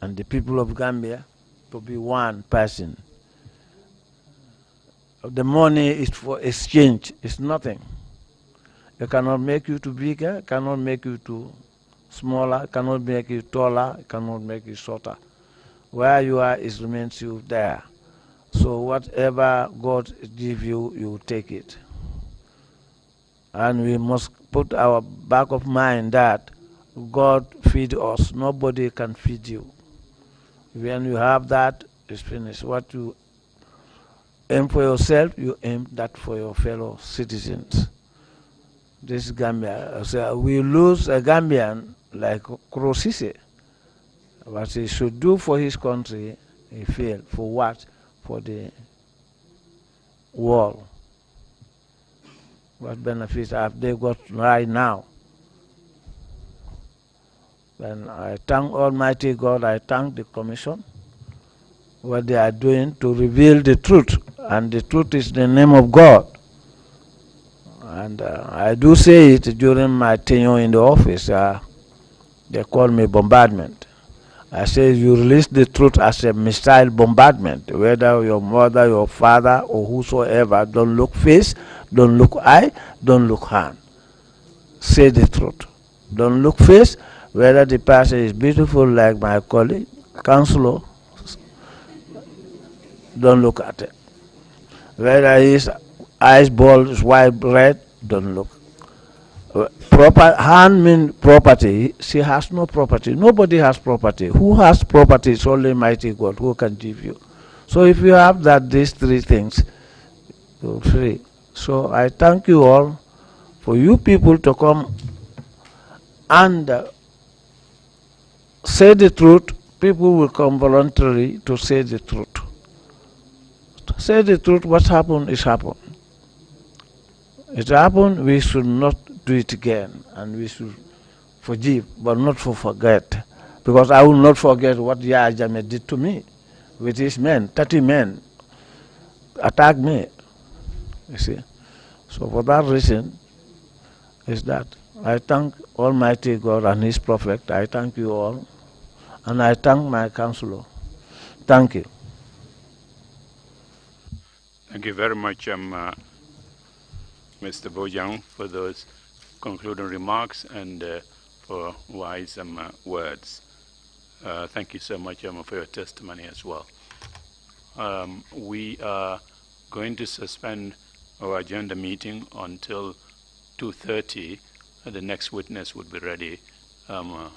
and the people of Gambia to be one person. The money is for exchange. It's nothing. It cannot make you to bigger, cannot make you to smaller, cannot make you taller, cannot make you shorter. Where you are, it remains you there. So whatever God give you, you take it. And we must put our back of mind that God feed us. Nobody can feed you. When you have that, it's finished. What you aim for yourself, you aim that for your fellow citizens. This Gambia, so we lose a Gambian like Krosise. What he should do for his country, he failed. For what? For the world. What benefits have they got right now? Then I thank Almighty God, I thank the Commission, what they are doing to reveal the truth, and the truth is the name of God. And I do say it during my tenure in the office. They call me bombardment. I say you release the truth as a missile bombardment, whether your mother, your father, or whosoever. Don't look face, don't look eye, don't look hand. Say the truth. Don't look face, whether the person is beautiful like my colleague, counselor, don't look at it. Whether his eyes ball is white red, don't look. Proper hand mean property. She has no property. Nobody has property. Who has property is only mighty God who can give you. So if you have these three things, you're free. So I thank you all for you people to come and say the truth. People will come voluntarily to say the truth. Say the truth. What happened is happened. It happened. We should not do it again, and we should forgive, but not for forget. Because I will not forget what Yahya Jammeh did to me with his men. 30 men attacked me. You see. So for that reason is that I thank Almighty God and His Prophet. I thank you all, and I thank my counselor. Thank you. Thank you very much, Mr. Bojang, for those concluding remarks and for wise words. Thank you so much for your testimony as well. We are going to suspend our agenda meeting until 2:30. The next witness would be ready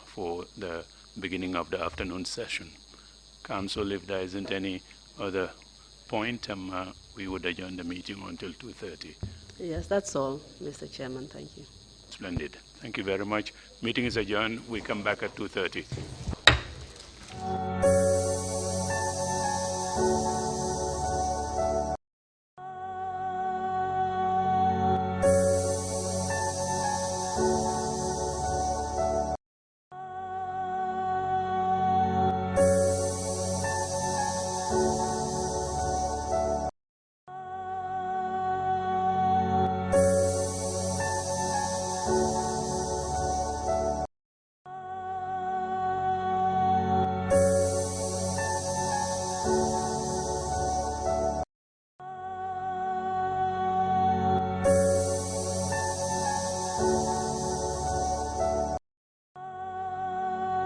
for the beginning of the afternoon session. Council, if there isn't any other point, we would adjourn the meeting until 2:30. Yes, that's all, Mr. Chairman. Thank you. Splendid. Thank you very much. Meeting is adjourned. We come back at 2:30.